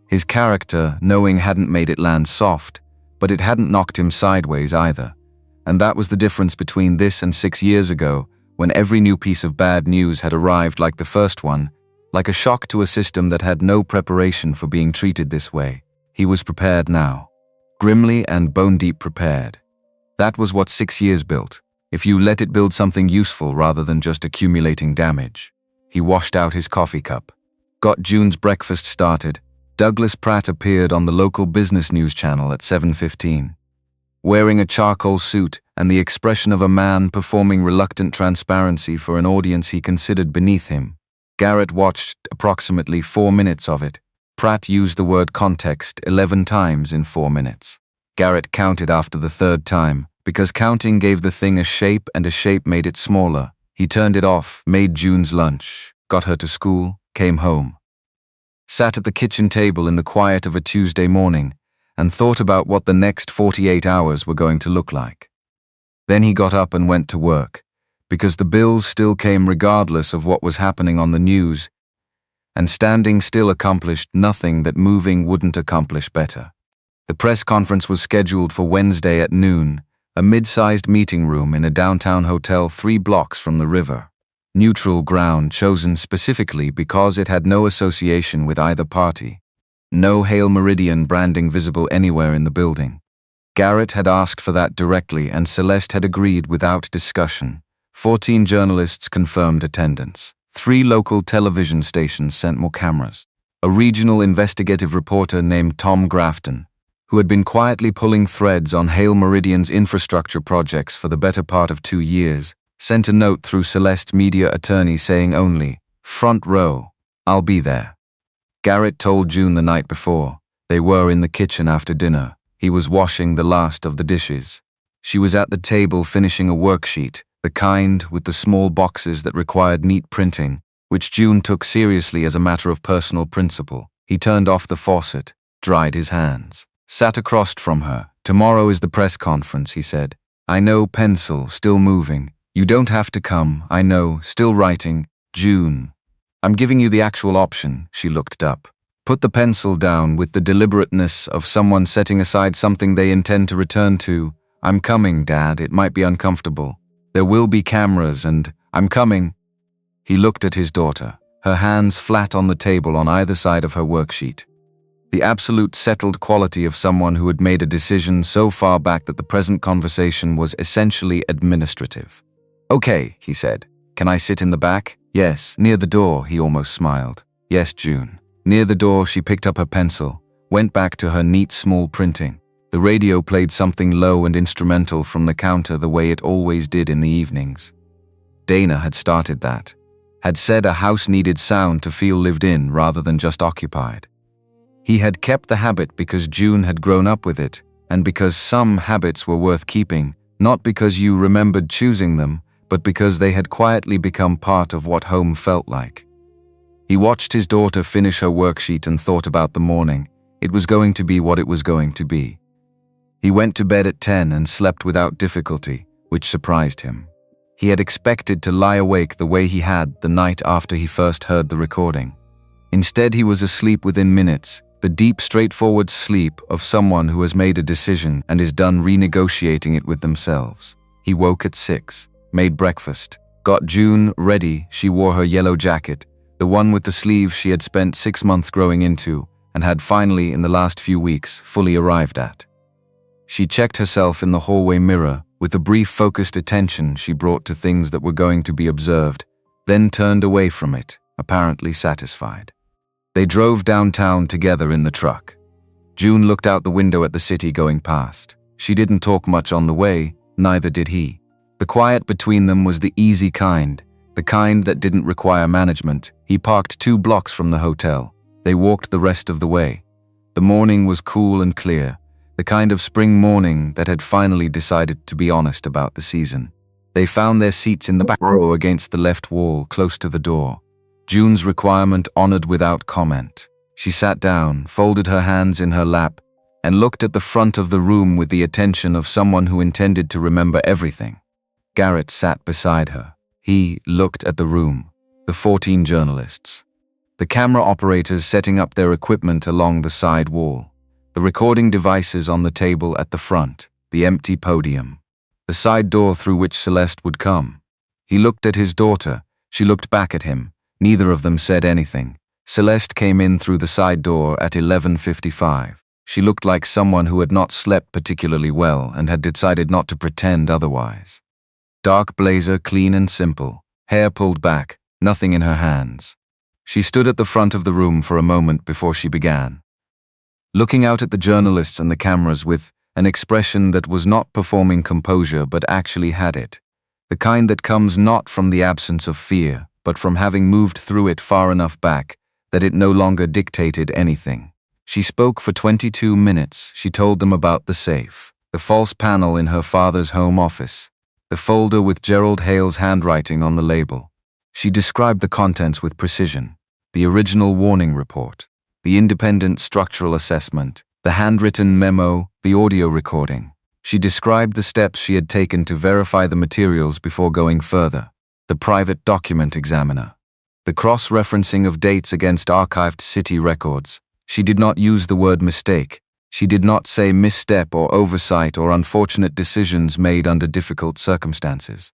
His character, knowing, hadn't made it land soft, but it hadn't knocked him sideways either. And that was the difference between this and 6 years ago, when every new piece of bad news had arrived like the first one, like a shock to a system that had no preparation for being treated this way. He was prepared now, grimly and bone-deep prepared. That was what 6 years built, if you let it build something useful rather than just accumulating damage. He washed out his coffee cup, got June's breakfast started. Douglas Pratt appeared on the local business news channel at 7:15. Wearing a charcoal suit and the expression of a man performing reluctant transparency for an audience he considered beneath him. Garrett watched approximately 4 minutes of it. Pratt used the word context 11 times in 4 minutes. Garrett counted after the 3rd time, because counting gave the thing a shape and a shape made it smaller. He turned it off, made June's lunch, got her to school, came home. Sat at the kitchen table in the quiet of a Tuesday morning and thought about what the next 48 hours were going to look like. Then he got up and went to work, because the bills still came regardless of what was happening on the news, and standing still accomplished nothing that moving wouldn't accomplish better. The press conference was scheduled for Wednesday at noon, a mid-sized meeting room in a downtown hotel 3 blocks from the river. Neutral ground chosen specifically because it had no association with either party. No Hail Meridian branding visible anywhere in the building. Garrett had asked for that directly and Celeste had agreed without discussion. 14 journalists confirmed attendance. 3 local television stations sent more cameras. A regional investigative reporter named Tom Grafton, who had been quietly pulling threads on Hail Meridian's infrastructure projects for the better part of 2 years, sent a note through Celeste's media attorney saying only, "Front row, I'll be there." Garrett told June the night before. They were in the kitchen after dinner. He was washing the last of the dishes. She was at the table finishing a worksheet, the kind with the small boxes that required neat printing, which June took seriously as a matter of personal principle. He turned off the faucet, dried his hands, sat across from her. "Tomorrow is the press conference," he said. "I know, pencil, still moving. You don't have to come, I know, still writing. June. I'm giving you the actual option." She looked up. Put the pencil down with the deliberateness of someone setting aside something they intend to return to. "I'm coming, Dad, it might be uncomfortable. There will be cameras and I'm coming." He looked at his daughter, her hands flat on the table on either side of her worksheet. The absolute settled quality of someone who had made a decision so far back that the present conversation was essentially administrative. "Okay," he said. "Can I sit in the back?" "Yes." "Near the door," he almost smiled. "Yes, June." Near the door, she picked up her pencil, went back to her neat small printing. The radio played something low and instrumental from the counter the way it always did in the evenings. Dana had started that. Had said a house needed sound to feel lived in rather than just occupied. He had kept the habit because June had grown up with it, and because some habits were worth keeping, not because you remembered choosing them, but because they had quietly become part of what home felt like. He watched his daughter finish her worksheet and thought about the morning. It was going to be what it was going to be. He went to bed at 10 and slept without difficulty, which surprised him. He had expected to lie awake the way he had the night after he first heard the recording. Instead, he was asleep within minutes, the deep, straightforward sleep of someone who has made a decision and is done renegotiating it with themselves. He woke at 6. Made breakfast, got June ready. She wore her yellow jacket, the one with the sleeves she had spent 6 months growing into, and had finally, in the last few weeks, fully arrived at. She checked herself in the hallway mirror, with the brief focused attention she brought to things that were going to be observed, then turned away from it, apparently satisfied. They drove downtown together in the truck. June looked out the window at the city going past. She didn't talk much on the way, neither did he. The quiet between them was the easy kind, the kind that didn't require management. He parked 2 blocks from the hotel. They walked the rest of the way. The morning was cool and clear, the kind of spring morning that had finally decided to be honest about the season. They found their seats in the back row against the left wall, close to the door. June's requirement honored without comment. She sat down, folded her hands in her lap, and looked at the front of the room with the attention of someone who intended to remember everything. Garrett sat beside her. He looked at the room, the 14 journalists, the camera operators setting up their equipment along the side wall, the recording devices on the table at the front, the empty podium, the side door through which Celeste would come. He looked at his daughter. She looked back at him. Neither of them said anything. Celeste came in through the side door at 11:55. She looked like someone who had not slept particularly well and had decided not to pretend otherwise. Dark blazer, clean and simple, hair pulled back, nothing in her hands. She stood at the front of the room for a moment before she began, looking out at the journalists and the cameras with an expression that was not performing composure but actually had it, the kind that comes not from the absence of fear, but from having moved through it far enough back that it no longer dictated anything. She spoke for 22 minutes. She told them about the safe, the false panel in her father's home office, the folder with Gerald Hale's handwriting on the label. She described the contents with precision, the original warning report, the independent structural assessment, the handwritten memo, the audio recording. She described the steps she had taken to verify the materials before going further, the private document examiner, the cross-referencing of dates against archived city records. She did not use the word mistake. She did not say misstep or oversight or unfortunate decisions made under difficult circumstances.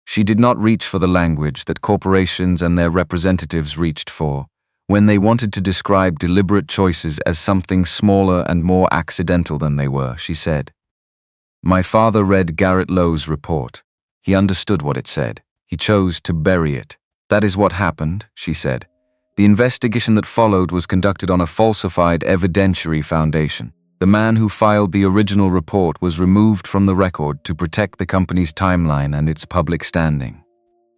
She did not reach for the language that corporations and their representatives reached for when they wanted to describe deliberate choices as something smaller and more accidental than they were. She said, "My father read Garrett Lowe's report. He understood what it said. He chose to bury it. That is what happened," she said. "The investigation that followed was conducted on a falsified evidentiary foundation. The man who filed the original report was removed from the record to protect the company's timeline and its public standing.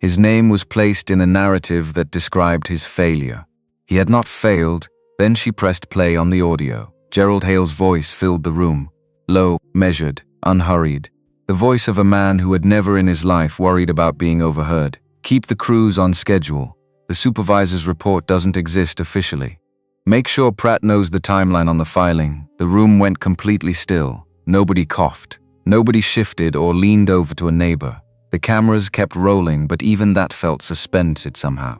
His name was placed in a narrative that described his failure. He had not failed." Then she pressed play on the audio. Gerald Hale's voice filled the room. Low, measured, unhurried. The voice of a man who had never in his life worried about being overheard. "Keep the crews on schedule. The supervisor's report doesn't exist officially. Make sure Pratt knows the timeline on the filing." The room went completely still. Nobody coughed. Nobody shifted or leaned over to a neighbor. The cameras kept rolling, but even that felt suspended somehow.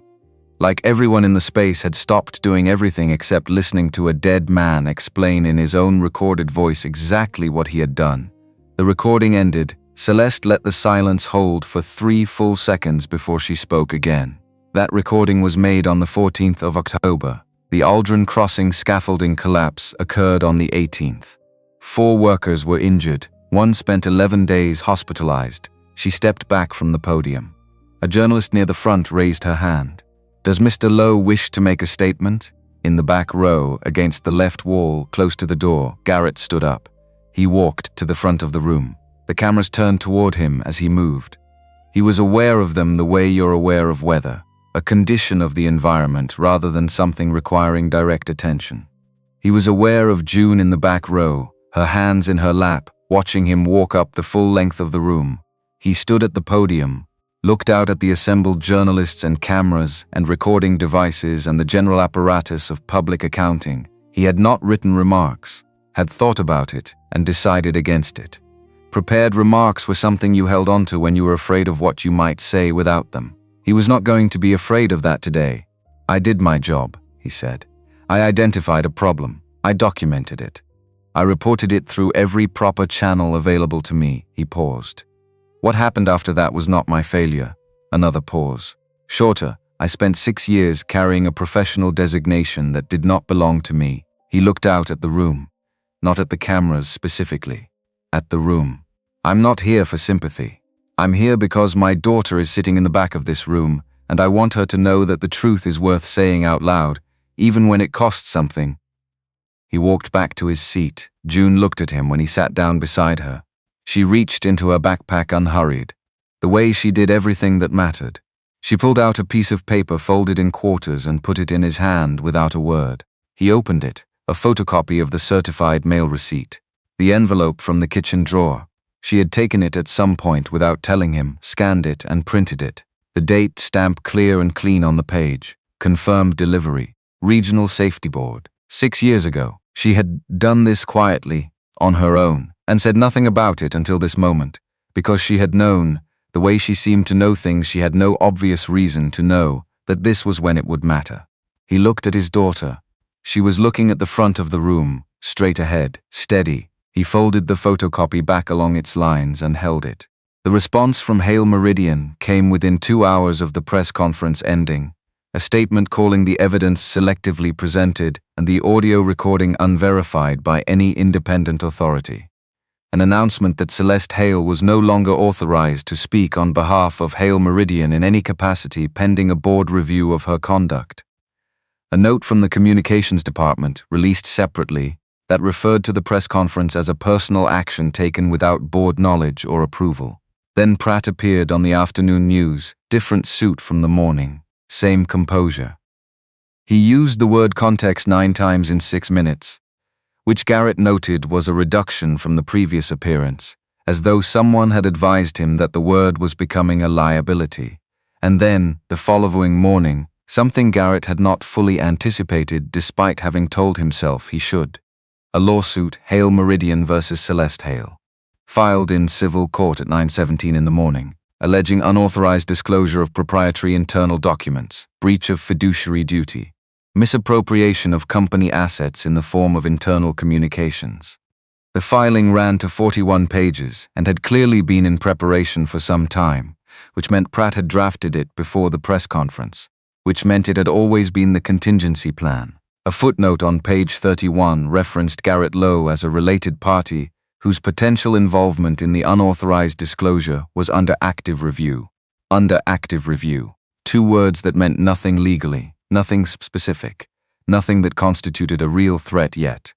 Like everyone in the space had stopped doing everything except listening to a dead man explain in his own recorded voice exactly what he had done. The recording ended. Celeste let the silence hold for 3 full seconds before she spoke again. That recording was made on the 14th of October. The Aldrin Crossing scaffolding collapse occurred on the 18th. 4 workers were injured. 1 spent 11 days hospitalized. She stepped back from the podium. A journalist near the front raised her hand. "Does Mr. Lowe wish to make a statement?" In the back row, against the left wall, close to the door, Garrett stood up. He walked to the front of the room. The cameras turned toward him as he moved. He was aware of them the way you're aware of weather, a condition of the environment rather than something requiring direct attention. He was aware of June in the back row, her hands in her lap, watching him walk up the full length of the room. He stood at the podium, looked out at the assembled journalists and cameras and recording devices and the general apparatus of public accounting. He had not written remarks, had thought about it, and decided against it. Prepared remarks were something you held onto when you were afraid of what you might say without them. He was not going to be afraid of that today. "I did my job," he said. "I identified a problem. I documented it. I reported it through every proper channel available to me." He paused. "What happened after that was not my failure." Another pause. "Shorter, I spent 6 years carrying a professional designation that did not belong to me." He looked out at the room. Not at the cameras specifically. At the room. "I'm not here for sympathy. I'm here because my daughter is sitting in the back of this room, and I want her to know that the truth is worth saying out loud, even when it costs something." He walked back to his seat. June looked at him when he sat down beside her. She reached into her backpack unhurried, the way she did everything that mattered. She pulled out a piece of paper folded in quarters and put it in his hand without a word. He opened it, a photocopy of the certified mail receipt. The envelope from the kitchen drawer. She had taken it at some point without telling him, scanned it and printed it. The date stamped clear and clean on the page. Confirmed delivery. Regional Safety Board. 6 years ago. She had done this quietly, on her own, and said nothing about it until this moment, because she had known, the way she seemed to know things she had no obvious reason to know, that this was when it would matter. He looked at his daughter. She was looking at the front of the room, straight ahead, steady. He folded the photocopy back along its lines and held it. The response from Hale Meridian came within 2 hours of the press conference ending, a statement calling the evidence selectively presented and the audio recording unverified by any independent authority. An announcement that Celeste Hale was no longer authorized to speak on behalf of Hale Meridian in any capacity pending a board review of her conduct. A note from the communications department, released separately, that referred to the press conference as a personal action taken without board knowledge or approval. Then Pratt appeared on the afternoon news, different suit from the morning, same composure. He used the word context 9 times in 6 minutes, which Garrett noted was a reduction from the previous appearance, as though someone had advised him that the word was becoming a liability. And then, the following morning, something Garrett had not fully anticipated despite having told himself he should. A lawsuit, Hale Meridian versus Celeste Hale, filed in civil court at 9:17 in the morning. alleging unauthorized disclosure of proprietary internal documents, breach of fiduciary duty, misappropriation of company assets in the form of internal communications. The filing ran to 41 pages and had clearly been in preparation for some time, which meant Pratt had drafted it before the press conference, which meant it had always been the contingency plan. A footnote on page 31 referenced Garrett Lowe as a related party whose potential involvement in the unauthorized disclosure was under active review. Under active review. Two words that meant nothing legally, nothing specific, nothing that constituted a real threat yet,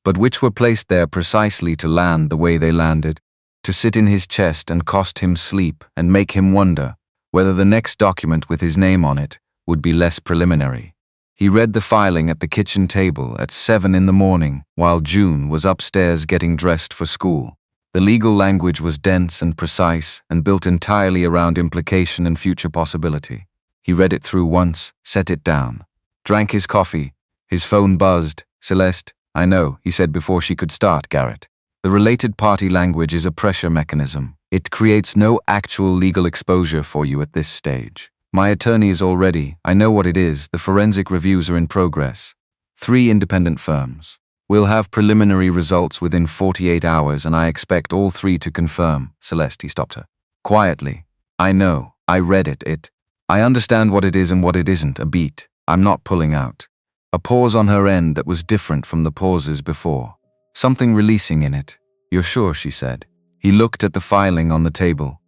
but which were placed there precisely to land the way they landed, to sit in his chest and cost him sleep and make him wonder whether the next document with his name on it would be less preliminary. He read the filing at the kitchen table at 7 in the morning while June was upstairs getting dressed for school. The legal language was dense and precise and built entirely around implication and future possibility. He read it through once, set it down, drank his coffee. His phone buzzed. "Celeste, I know," he said before she could start, "Garrett. The related party language is a pressure mechanism. It creates no actual legal exposure for you at this stage. My attorney is all ready. I know what it is. The forensic reviews are in progress. 3 independent firms. We'll have preliminary results within 48 hours, and I expect all 3 to confirm." "Celeste," he stopped her. "Quietly. I know. I read it. I understand what it is and what it isn't. A beat. I'm not pulling out." A pause on her end that was different from the pauses before. Something releasing in it. "You're sure?" she said. He looked at the filing on the table,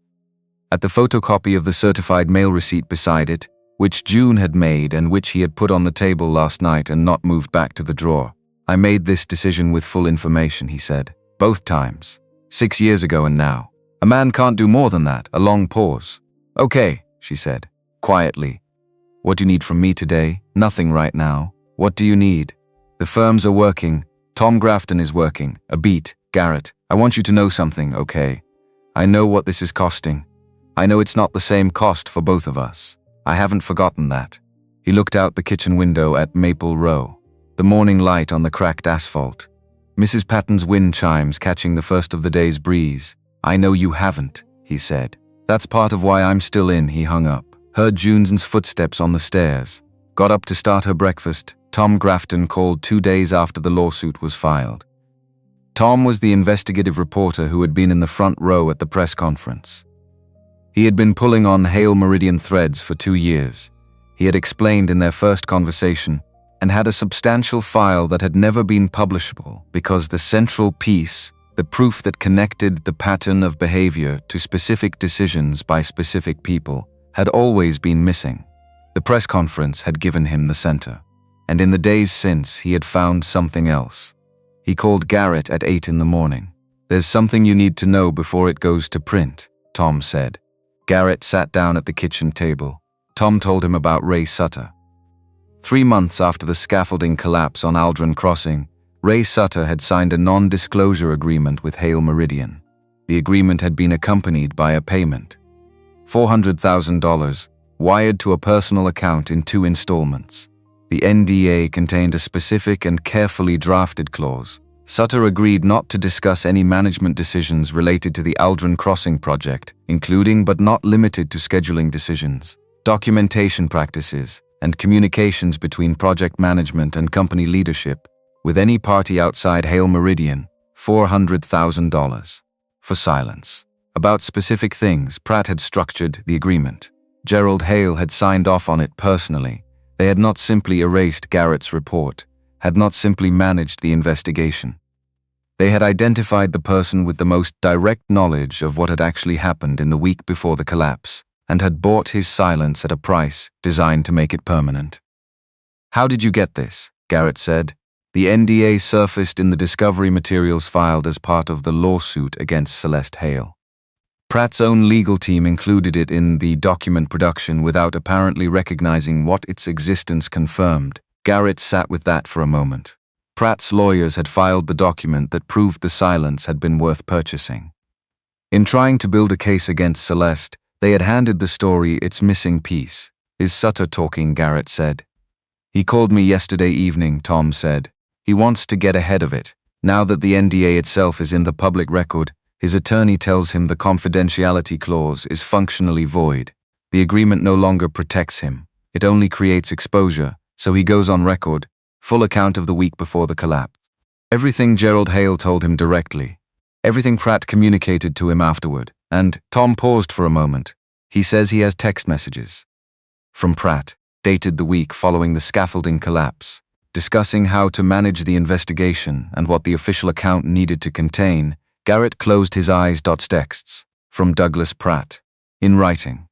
at the photocopy of the certified mail receipt beside it, which June had made and which he had put on the table last night and not moved back to the drawer. "I made this decision with full information," he said. "Both times. 6 years ago and now. A man can't do more than that." A long pause. "Okay," she said, quietly. "What do you need from me today?" "Nothing right now." "What do you need?" "The firms are working. Tom Grafton is working." A beat. "Garrett, I want you to know something, okay? I know what this is costing. I know it's not the same cost for both of us. I haven't forgotten that." He looked out the kitchen window at Maple Row, the morning light on the cracked asphalt, Mrs. Patton's wind chimes catching the first of the day's breeze. "I know you haven't," he said. "That's part of why I'm still in." He hung up, heard June's footsteps on the stairs, got up to start her breakfast. Tom Grafton called 2 days after the lawsuit was filed. Tom was the investigative reporter who had been in the front row at the press conference. He had been pulling on Hale Meridian threads for 2 years. He had explained in their first conversation, and had a substantial file that had never been publishable because the central piece, the proof that connected the pattern of behavior to specific decisions by specific people, had always been missing. The press conference had given him the center, and in the days since he had found something else. He called Garrett at 8 in the morning. "There's something you need to know before it goes to print," Tom said. Garrett sat down at the kitchen table. Tom told him about Ray Sutter. 3 months after the scaffolding collapse on Aldrin Crossing, Ray Sutter had signed a non-disclosure agreement with Hale Meridian. The agreement had been accompanied by a payment, $400,000, wired to a personal account in 2 installments. The NDA contained a specific and carefully drafted clause. Sutter agreed not to discuss any management decisions related to the Aldrin Crossing project, including but not limited to scheduling decisions, documentation practices, and communications between project management and company leadership, with any party outside Hale Meridian. $400,000. For silence. About specific things, Pratt had structured the agreement. Gerald Hale had signed off on it personally. They had not simply erased Garrett's report, had not simply managed the investigation. They had identified the person with the most direct knowledge of what had actually happened in the week before the collapse, and had bought his silence at a price designed to make it permanent. "How did you get this?" Garrett said. The NDA surfaced in the discovery materials filed as part of the lawsuit against Celeste Hale. Pratt's own legal team included it in the document production without apparently recognizing what its existence confirmed. Garrett sat with that for a moment. Pratt's lawyers had filed the document that proved the silence had been worth purchasing. In trying to build a case against Celeste, they had handed the story its missing piece. "Is Sutter talking?" Garrett said. "He called me yesterday evening," Tom said. "He wants to get ahead of it. Now that the NDA itself is in the public record, His attorney tells him the confidentiality clause is functionally void. The agreement no longer protects him. It only creates exposure, so he goes on record, full account of the week before the collapse. Everything Gerald Hale told him directly. Everything Pratt communicated to him afterward. And Tom paused for a moment. He says he has text messages from Pratt, dated the week following the scaffolding collapse, discussing how to manage the investigation and what the official account needed to contain. Garrett closed his eyes. Texts from Douglas Pratt, in writing,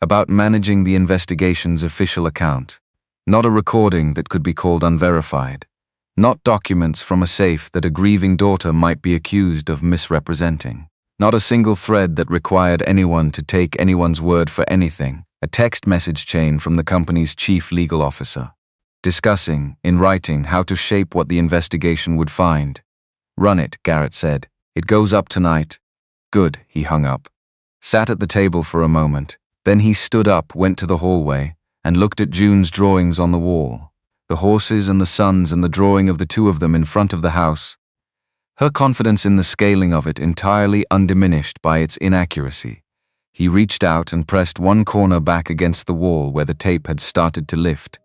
about managing the investigation's official account. Not a recording that could be called unverified. Not documents from a safe that a grieving daughter might be accused of misrepresenting. Not a single thread that required anyone to take anyone's word for anything. A text message chain from the company's chief legal officer, discussing, in writing, how to shape what the investigation would find. Run it, Garrett said. It goes up tonight. Good, he hung up. Sat at the table for a moment. Then he stood up, went to the hallway, and looked at June's drawings on the wall. The horses and the sons and the drawing of the two of them in front of the house. Her confidence in the scaling of it entirely undiminished by its inaccuracy. He reached out and pressed one corner back against the wall where the tape had started to lift,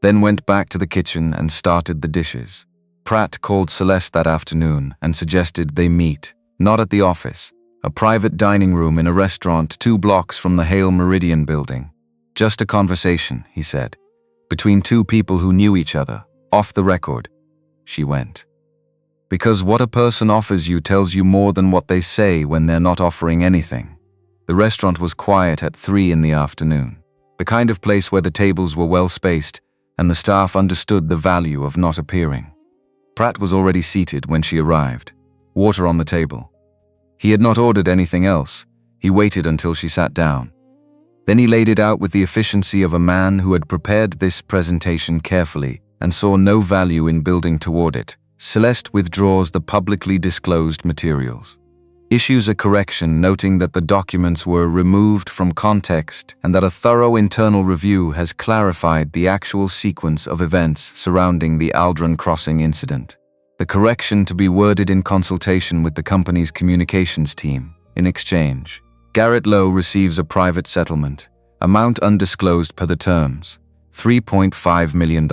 then went back to the kitchen and started the dishes. Pratt called Celeste that afternoon and suggested they meet, not at the office, a private dining room in a restaurant 2 blocks from the Hale Meridian building. Just a conversation, he said, between two people who knew each other, off the record. She went. Because what a person offers you tells you more than what they say when they're not offering anything. The restaurant was quiet at 3 in the afternoon, the kind of place where the tables were well spaced and the staff understood the value of not appearing. Pratt was already seated when she arrived, water on the table. He had not ordered anything else. He waited until she sat down. Then he laid it out with the efficiency of a man who had prepared this presentation carefully and saw no value in building toward it. Celeste withdraws the publicly disclosed materials. Issues a correction noting that the documents were removed from context and that a thorough internal review has clarified the actual sequence of events surrounding the Aldrin Crossing incident. The correction to be worded in consultation with the company's communications team. In exchange, Garrett Lowe receives a private settlement, amount undisclosed per the terms, $3.5 million.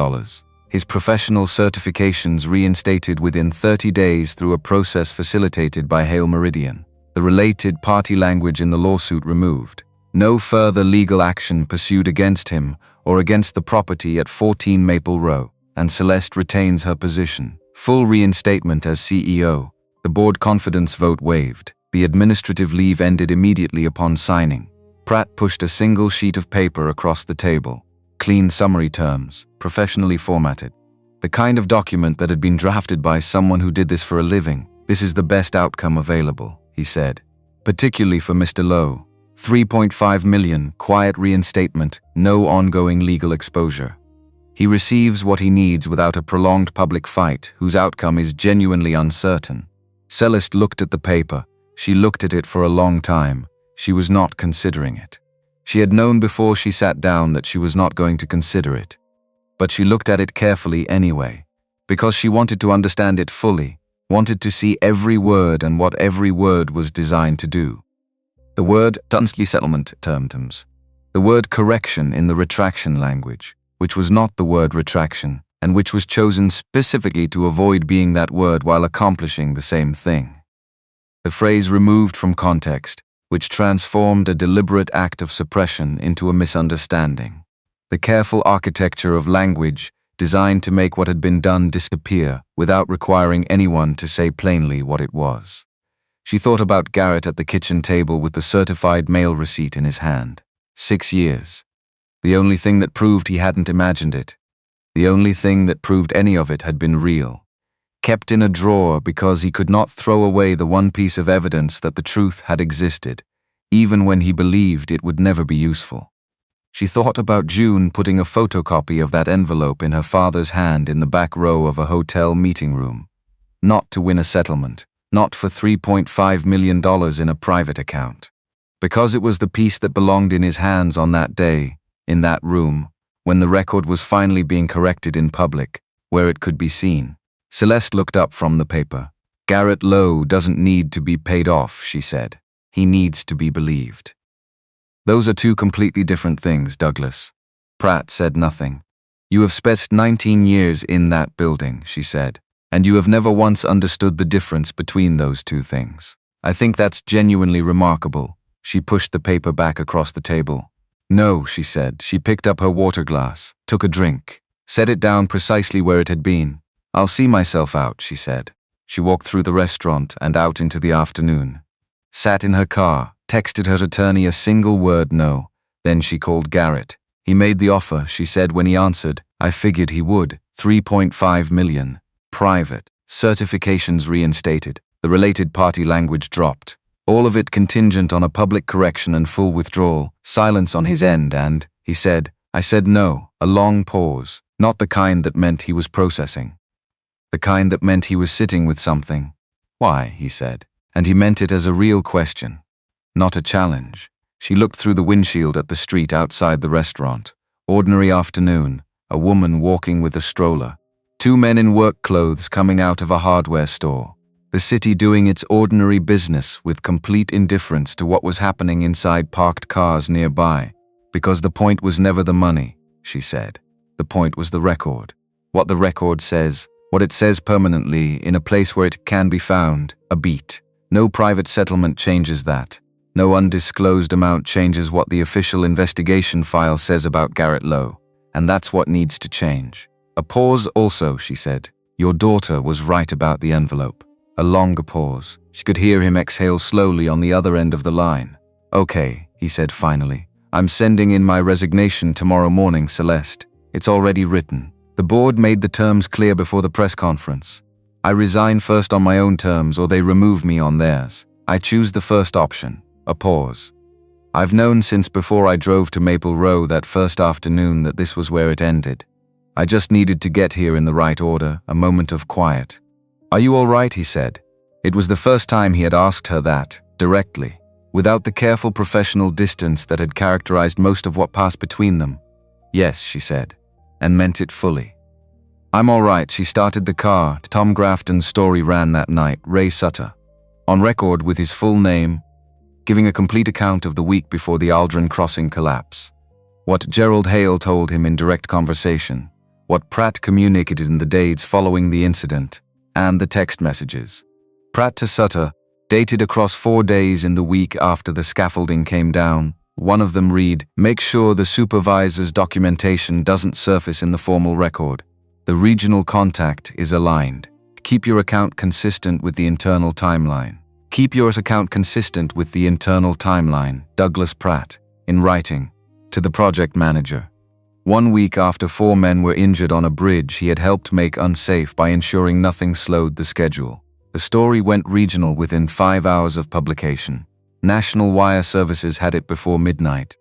His professional certifications reinstated within 30 days through a process facilitated by Hale Meridian. The related party language in the lawsuit removed. No further legal action pursued against him or against the property at 14 Maple Row, and Celeste retains her position. Full reinstatement as CEO. The board confidence vote waived. The administrative leave ended immediately upon signing. Pratt pushed a single sheet of paper across the table. Clean summary terms, professionally formatted. The kind of document that had been drafted by someone who did this for a living. This is the best outcome available, he said. Particularly for Mr. Lowe. $3.5 million, quiet reinstatement, no ongoing legal exposure. He receives what he needs without a prolonged public fight whose outcome is genuinely uncertain. Celeste looked at the paper. She looked at it for a long time. She was not considering it. She had known before she sat down that she was not going to consider it. But she looked at it carefully anyway, because she wanted to understand it fully, wanted to see every word and what every word was designed to do. The word Dunsley settlement terms. The word correction in the retraction language, which was not the word retraction, and which was chosen specifically to avoid being that word while accomplishing the same thing. The phrase removed from context, which transformed a deliberate act of suppression into a misunderstanding. The careful architecture of language designed to make what had been done disappear without requiring anyone to say plainly what it was. She thought about Garrett at the kitchen table with the certified mail receipt in his hand. 6 years. The only thing that proved he hadn't imagined it. The only thing that proved any of it had been real. Kept in a drawer because he could not throw away the one piece of evidence that the truth had existed, even when he believed it would never be useful. She thought about June putting a photocopy of that envelope in her father's hand in the back row of a hotel meeting room. Not to win a settlement, not for $3.5 million in a private account. Because it was the piece that belonged in his hands on that day, in that room, when the record was finally being corrected in public, where it could be seen. Celeste looked up from the paper. Garrett Lowe doesn't need to be paid off, she said. He needs to be believed. Those are two completely different things, Douglas. Pratt said nothing. You have spent 19 years in that building, she said, and you have never once understood the difference between those two things. I think that's genuinely remarkable. She pushed the paper back across the table. No, she said. She picked up her water glass, took a drink, set it down precisely where it had been. I'll see myself out, she said. She walked through the restaurant and out into the afternoon. Sat in her car, texted her attorney a single word no. Then she called Garrett. He made the offer, she said when he answered. I figured he would. 3.5 million. Private. Certifications reinstated. The related party language dropped. All of it contingent on a public correction and full withdrawal. Silence on his end and, he said, I said no. A long pause. Not the kind that meant he was processing. The kind that meant he was sitting with something. Why, he said. And he meant it as a real question. Not a challenge. She looked through the windshield at the street outside the restaurant. Ordinary afternoon. A woman walking with a stroller. Two men in work clothes coming out of a hardware store. The city doing its ordinary business with complete indifference to what was happening inside parked cars nearby. Because the point was never the money, she said. The point was the record. What the record says, what it says permanently in a place where it can be found, a beat. No private settlement changes that. No undisclosed amount changes what the official investigation file says about Garrett Lowe. And that's what needs to change. A pause also, she said. Your daughter was right about the envelope. A longer pause. She could hear him exhale slowly on the other end of the line. Okay, he said finally. I'm sending in my resignation tomorrow morning, Celeste. It's already written. The board made the terms clear before the press conference. I resign first on my own terms or they remove me on theirs. I choose the first option. A pause. I've known since before I drove to Maple Row that first afternoon that this was where it ended. I just needed to get here in the right order, a moment of quiet. Are you all right, he said. It was the first time he had asked her that, directly, without the careful professional distance that had characterized most of what passed between them. Yes, she said, and meant it fully. I'm all right, she started the car. Tom Grafton's story ran that night, Ray Sutter. On record with his full name, giving a complete account of the week before the Aldrin Crossing collapse. What Gerald Hale told him in direct conversation, what Pratt communicated in the days following the incident, and the text messages. Pratt to Sutter, dated across 4 days in the week after the scaffolding came down. One of them read, make sure the supervisor's documentation doesn't surface in the formal record. The regional contact is aligned. Keep your account consistent with the internal timeline. Keep your account consistent with the internal timeline, Douglas Pratt, in writing, to the project manager. 1 week after 4 men were injured on a bridge he had helped make unsafe by ensuring nothing slowed the schedule. The story went regional within 5 hours of publication. National wire services had it before midnight.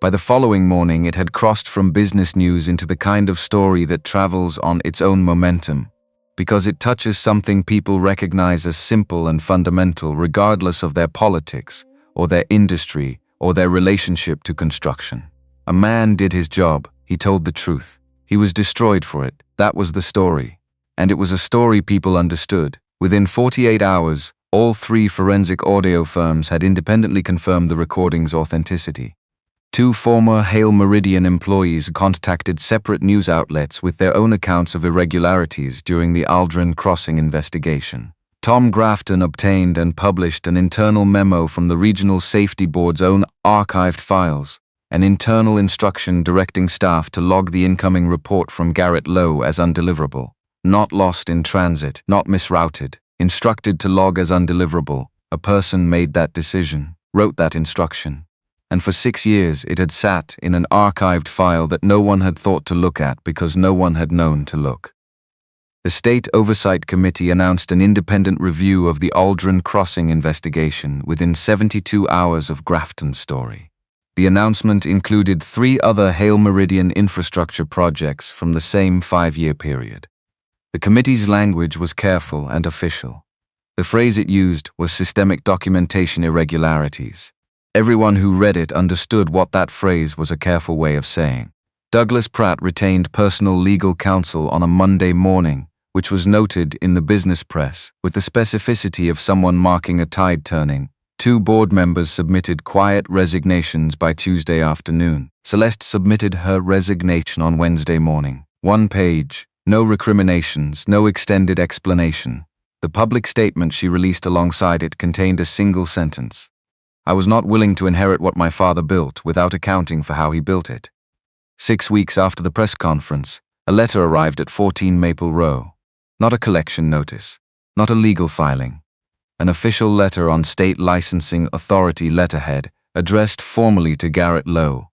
By the following morning it had crossed from business news into the kind of story that travels on its own momentum, because it touches something people recognize as simple and fundamental regardless of their politics, or their industry, or their relationship to construction. A man did his job, he told the truth. He was destroyed for it, that was the story. And it was a story people understood. Within 48 hours, all 3 forensic audio firms had independently confirmed the recording's authenticity. 2 former Hale Meridian employees contacted separate news outlets with their own accounts of irregularities during the Aldrin Crossing investigation. Tom Grafton obtained and published an internal memo from the Regional Safety Board's own archived files, an internal instruction directing staff to log the incoming report from Garrett Lowe as undeliverable, not lost in transit, not misrouted, instructed to log as undeliverable. A person made that decision, wrote that instruction. And for 6 years it had sat in an archived file that no one had thought to look at because no one had known to look. The State Oversight Committee announced an independent review of the Aldrin Crossing investigation within 72 hours of Grafton's story. The announcement included 3 other Hale Meridian infrastructure projects from the same 5-year period. The committee's language was careful and official. The phrase it used was systemic documentation irregularities. Everyone who read it understood what that phrase was a careful way of saying. Douglas Pratt retained personal legal counsel on a Monday morning, which was noted in the business press with the specificity of someone marking a tide turning. 2 board members submitted quiet resignations by Tuesday afternoon. Celeste submitted her resignation on Wednesday morning. 1 page, no recriminations, no extended explanation. The public statement she released alongside it contained a single sentence. I was not willing to inherit what my father built without accounting for how he built it. 6 weeks after the press conference, a letter arrived at 14 Maple Row. Not a collection notice, not a legal filing. An official letter on State Licensing Authority letterhead, addressed formally to Garrett Lowe.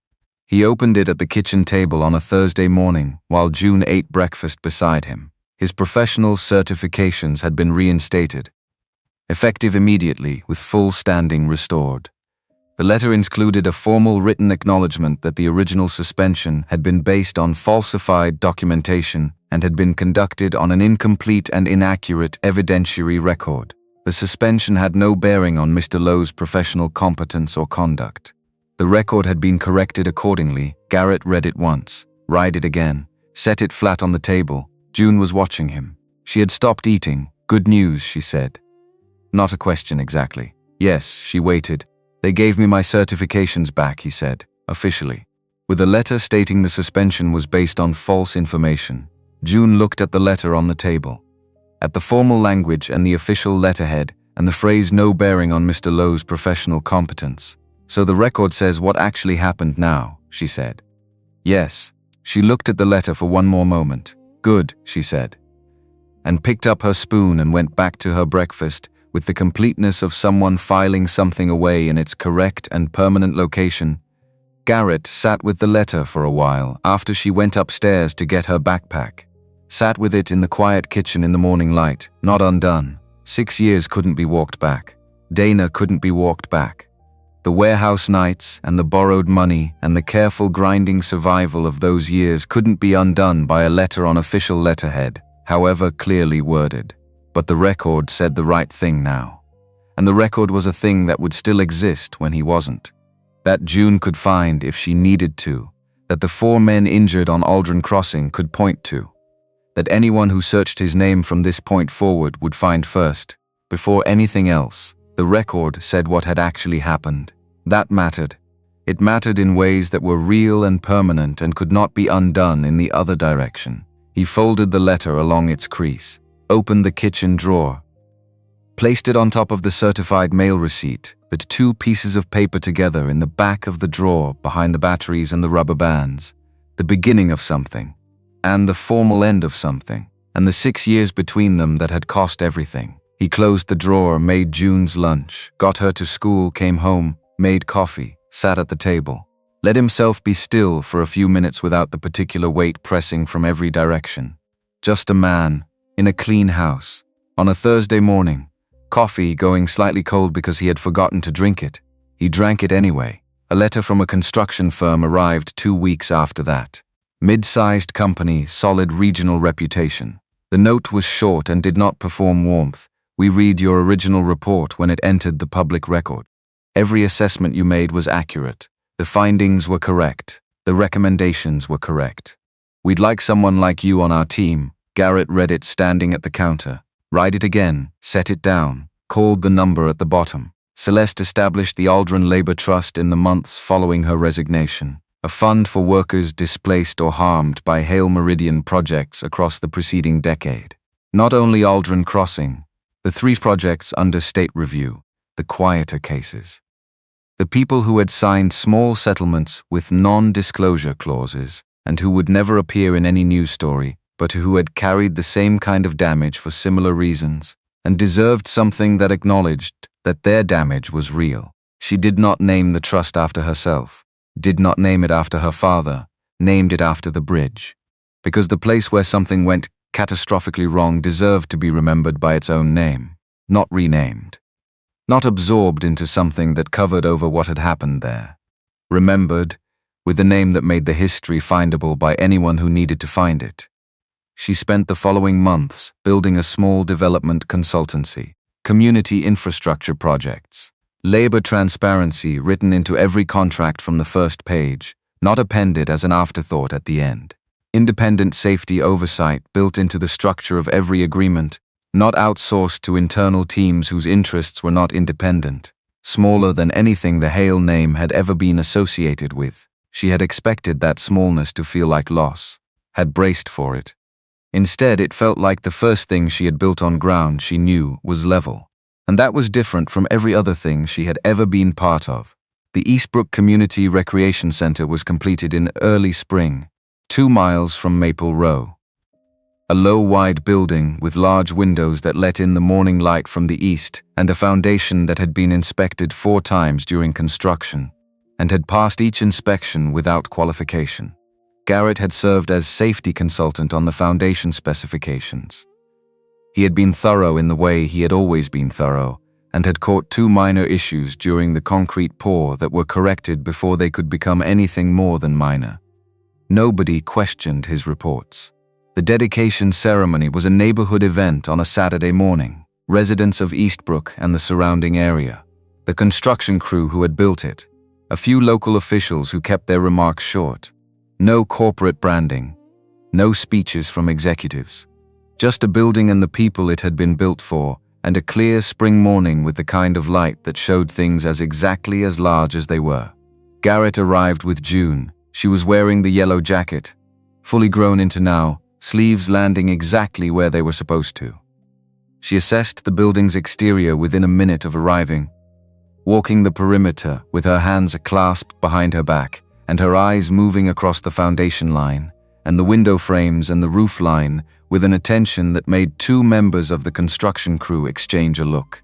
He opened it at the kitchen table on a Thursday morning while June ate breakfast beside him. His professional certifications had been reinstated, effective immediately with full standing restored. The letter included a formal written acknowledgement that the original suspension had been based on falsified documentation and had been conducted on an incomplete and inaccurate evidentiary record. The suspension had no bearing on Mr. Lowe's professional competence or conduct. The record had been corrected accordingly. Garrett read it once, read it again, set it flat on the table. June was watching him. She had stopped eating. Good news, she said. Not a question exactly. Yes, she waited. They gave me my certifications back, he said, officially. With a letter stating the suspension was based on false information. June looked at the letter on the table, at the formal language and the official letterhead, and the phrase no bearing on Mr. Lowe's professional competence. So the record says what actually happened now, she said. Yes. She looked at the letter for one more moment. Good, she said, and picked up her spoon and went back to her breakfast with the completeness of someone filing something away in its correct and permanent location. Garrett sat with the letter for a while after she went upstairs to get her backpack. Sat with it in the quiet kitchen in the morning light, not undone. 6 years couldn't be walked back. Dana couldn't be walked back. The warehouse nights and the borrowed money and the careful grinding survival of those years couldn't be undone by a letter on official letterhead, however clearly worded. But the record said the right thing now. And the record was a thing that would still exist when he wasn't. That June could find if she needed to. That the 4 men injured on Aldrin Crossing could point to. That anyone who searched his name from this point forward would find first, before anything else. The record said what had actually happened. That mattered. It mattered in ways that were real and permanent and could not be undone in the other direction. He folded the letter along its crease, opened the kitchen drawer, placed it on top of the certified mail receipt, the 2 pieces of paper together in the back of the drawer behind the batteries and the rubber bands, the beginning of something, and the formal end of something, and the 6 years between them that had cost everything. He closed the drawer, made June's lunch, got her to school, came home, made coffee, sat at the table, let himself be still for a few minutes without the particular weight pressing from every direction. Just a man, in a clean house, on a Thursday morning, coffee going slightly cold because he had forgotten to drink it. He drank it anyway. A letter from a construction firm arrived 2 weeks after that. Mid-sized company, solid regional reputation. The note was short and did not perform warmth. We read your original report when it entered the public record. Every assessment you made was accurate. The findings were correct. The recommendations were correct. We'd like someone like you on our team. Garrett read it standing at the counter. Write it again, set it down, called the number at the bottom. Celeste established the Aldrin Labor Trust in the months following her resignation, a fund for workers displaced or harmed by Hail Meridian projects across the preceding decade. Not only Aldrin Crossing, the 3 projects under state review, the quieter cases. The people who had signed small settlements with non-disclosure clauses and who would never appear in any news story, but who had carried the same kind of damage for similar reasons and deserved something that acknowledged that their damage was real. She did not name the trust after herself, did not name it after her father, named it after the bridge. Because the place where something went catastrophically wrong deserved to be remembered by its own name, not renamed. Not absorbed into something that covered over what had happened there. Remembered with the name that made the history findable by anyone who needed to find it. She spent the following months building a small development consultancy, community infrastructure projects, labor transparency written into every contract from the first page, not appended as an afterthought at the end. Independent safety oversight built into the structure of every agreement, not outsourced to internal teams whose interests were not independent. Smaller than anything the Hale name had ever been associated with. She had expected that smallness to feel like loss, had braced for it. Instead, it felt like the first thing she had built on ground she knew was level. And that was different from every other thing she had ever been part of. The Eastbrook Community Recreation Center was completed in early spring, 2 miles from Maple Row. A low, wide building with large windows that let in the morning light from the east, and a foundation that had been inspected 4 times during construction, and had passed each inspection without qualification. Garrett had served as safety consultant on the foundation specifications. He had been thorough in the way he had always been thorough, and had caught 2 minor issues during the concrete pour that were corrected before they could become anything more than minor. Nobody questioned his reports. The dedication ceremony was a neighborhood event on a Saturday morning. Residents of Eastbrook and the surrounding area, the construction crew who had built it, a few local officials who kept their remarks short. No corporate branding, no speeches from executives. Just a building and the people it had been built for, and a clear spring morning with the kind of light that showed things as exactly as large as they were. Garrett arrived with June. She was wearing the yellow jacket, fully grown into now, sleeves landing exactly where they were supposed to. She assessed the building's exterior within a minute of arriving, walking the perimeter with her hands clasped behind her back and her eyes moving across the foundation line and the window frames and the roof line with an attention that made 2 members of the construction crew exchange a look.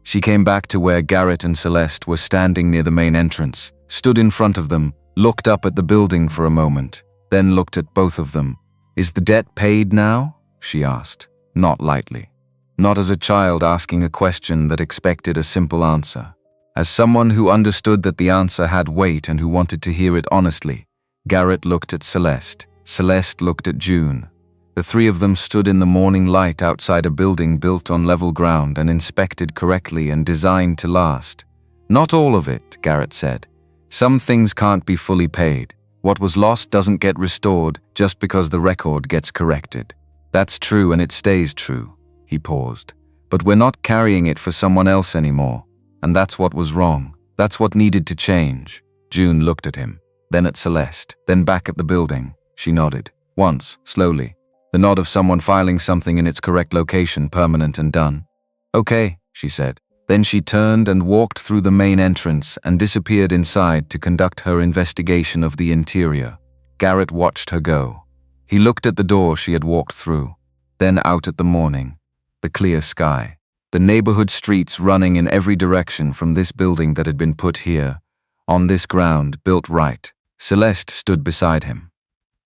She came back to where Garrett and Celeste were standing near the main entrance, stood in front of them, looked up at the building for a moment, then looked at both of them. "Is the debt paid now?" she asked, not lightly. Not as a child asking a question that expected a simple answer. As someone who understood that the answer had weight and who wanted to hear it honestly. Garrett looked at Celeste. Celeste looked at June. The 3 of them stood in the morning light outside a building built on level ground and inspected correctly and designed to last. "Not all of it," Garrett said. "Some things can't be fully paid. What was lost doesn't get restored just because the record gets corrected. That's true and it stays true." He paused. "But we're not carrying it for someone else anymore. And that's what was wrong. That's what needed to change." June looked at him, then at Celeste, then back at the building. She nodded. Once, slowly. The nod of someone filing something in its correct location, permanent and done. "Okay," she said. Then she turned and walked through the main entrance and disappeared inside to conduct her investigation of the interior. Garrett watched her go. He looked at the door she had walked through, then out at the morning, the clear sky, the neighborhood streets running in every direction from this building that had been put here, on this ground, built right. Celeste stood beside him.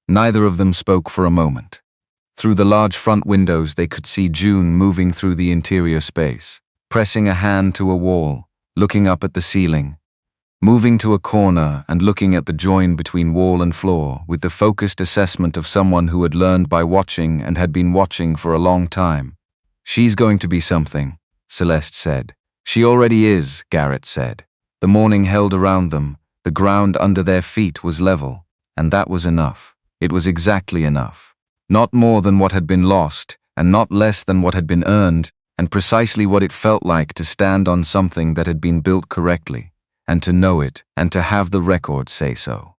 Neither of them spoke for a moment. Through the large front windows they could see June moving through the interior space, pressing a hand to a wall, looking up at the ceiling, moving to a corner and looking at the join between wall and floor with the focused assessment of someone who had learned by watching and had been watching for a long time. "She's going to be something," Celeste said. "She already is," Garrett said. The morning held around them, the ground under their feet was level, and that was enough. It was exactly enough. Not more than what had been lost, and not less than what had been earned, and precisely what it felt like to stand on something that had been built correctly, and to know it, and to have the record say so.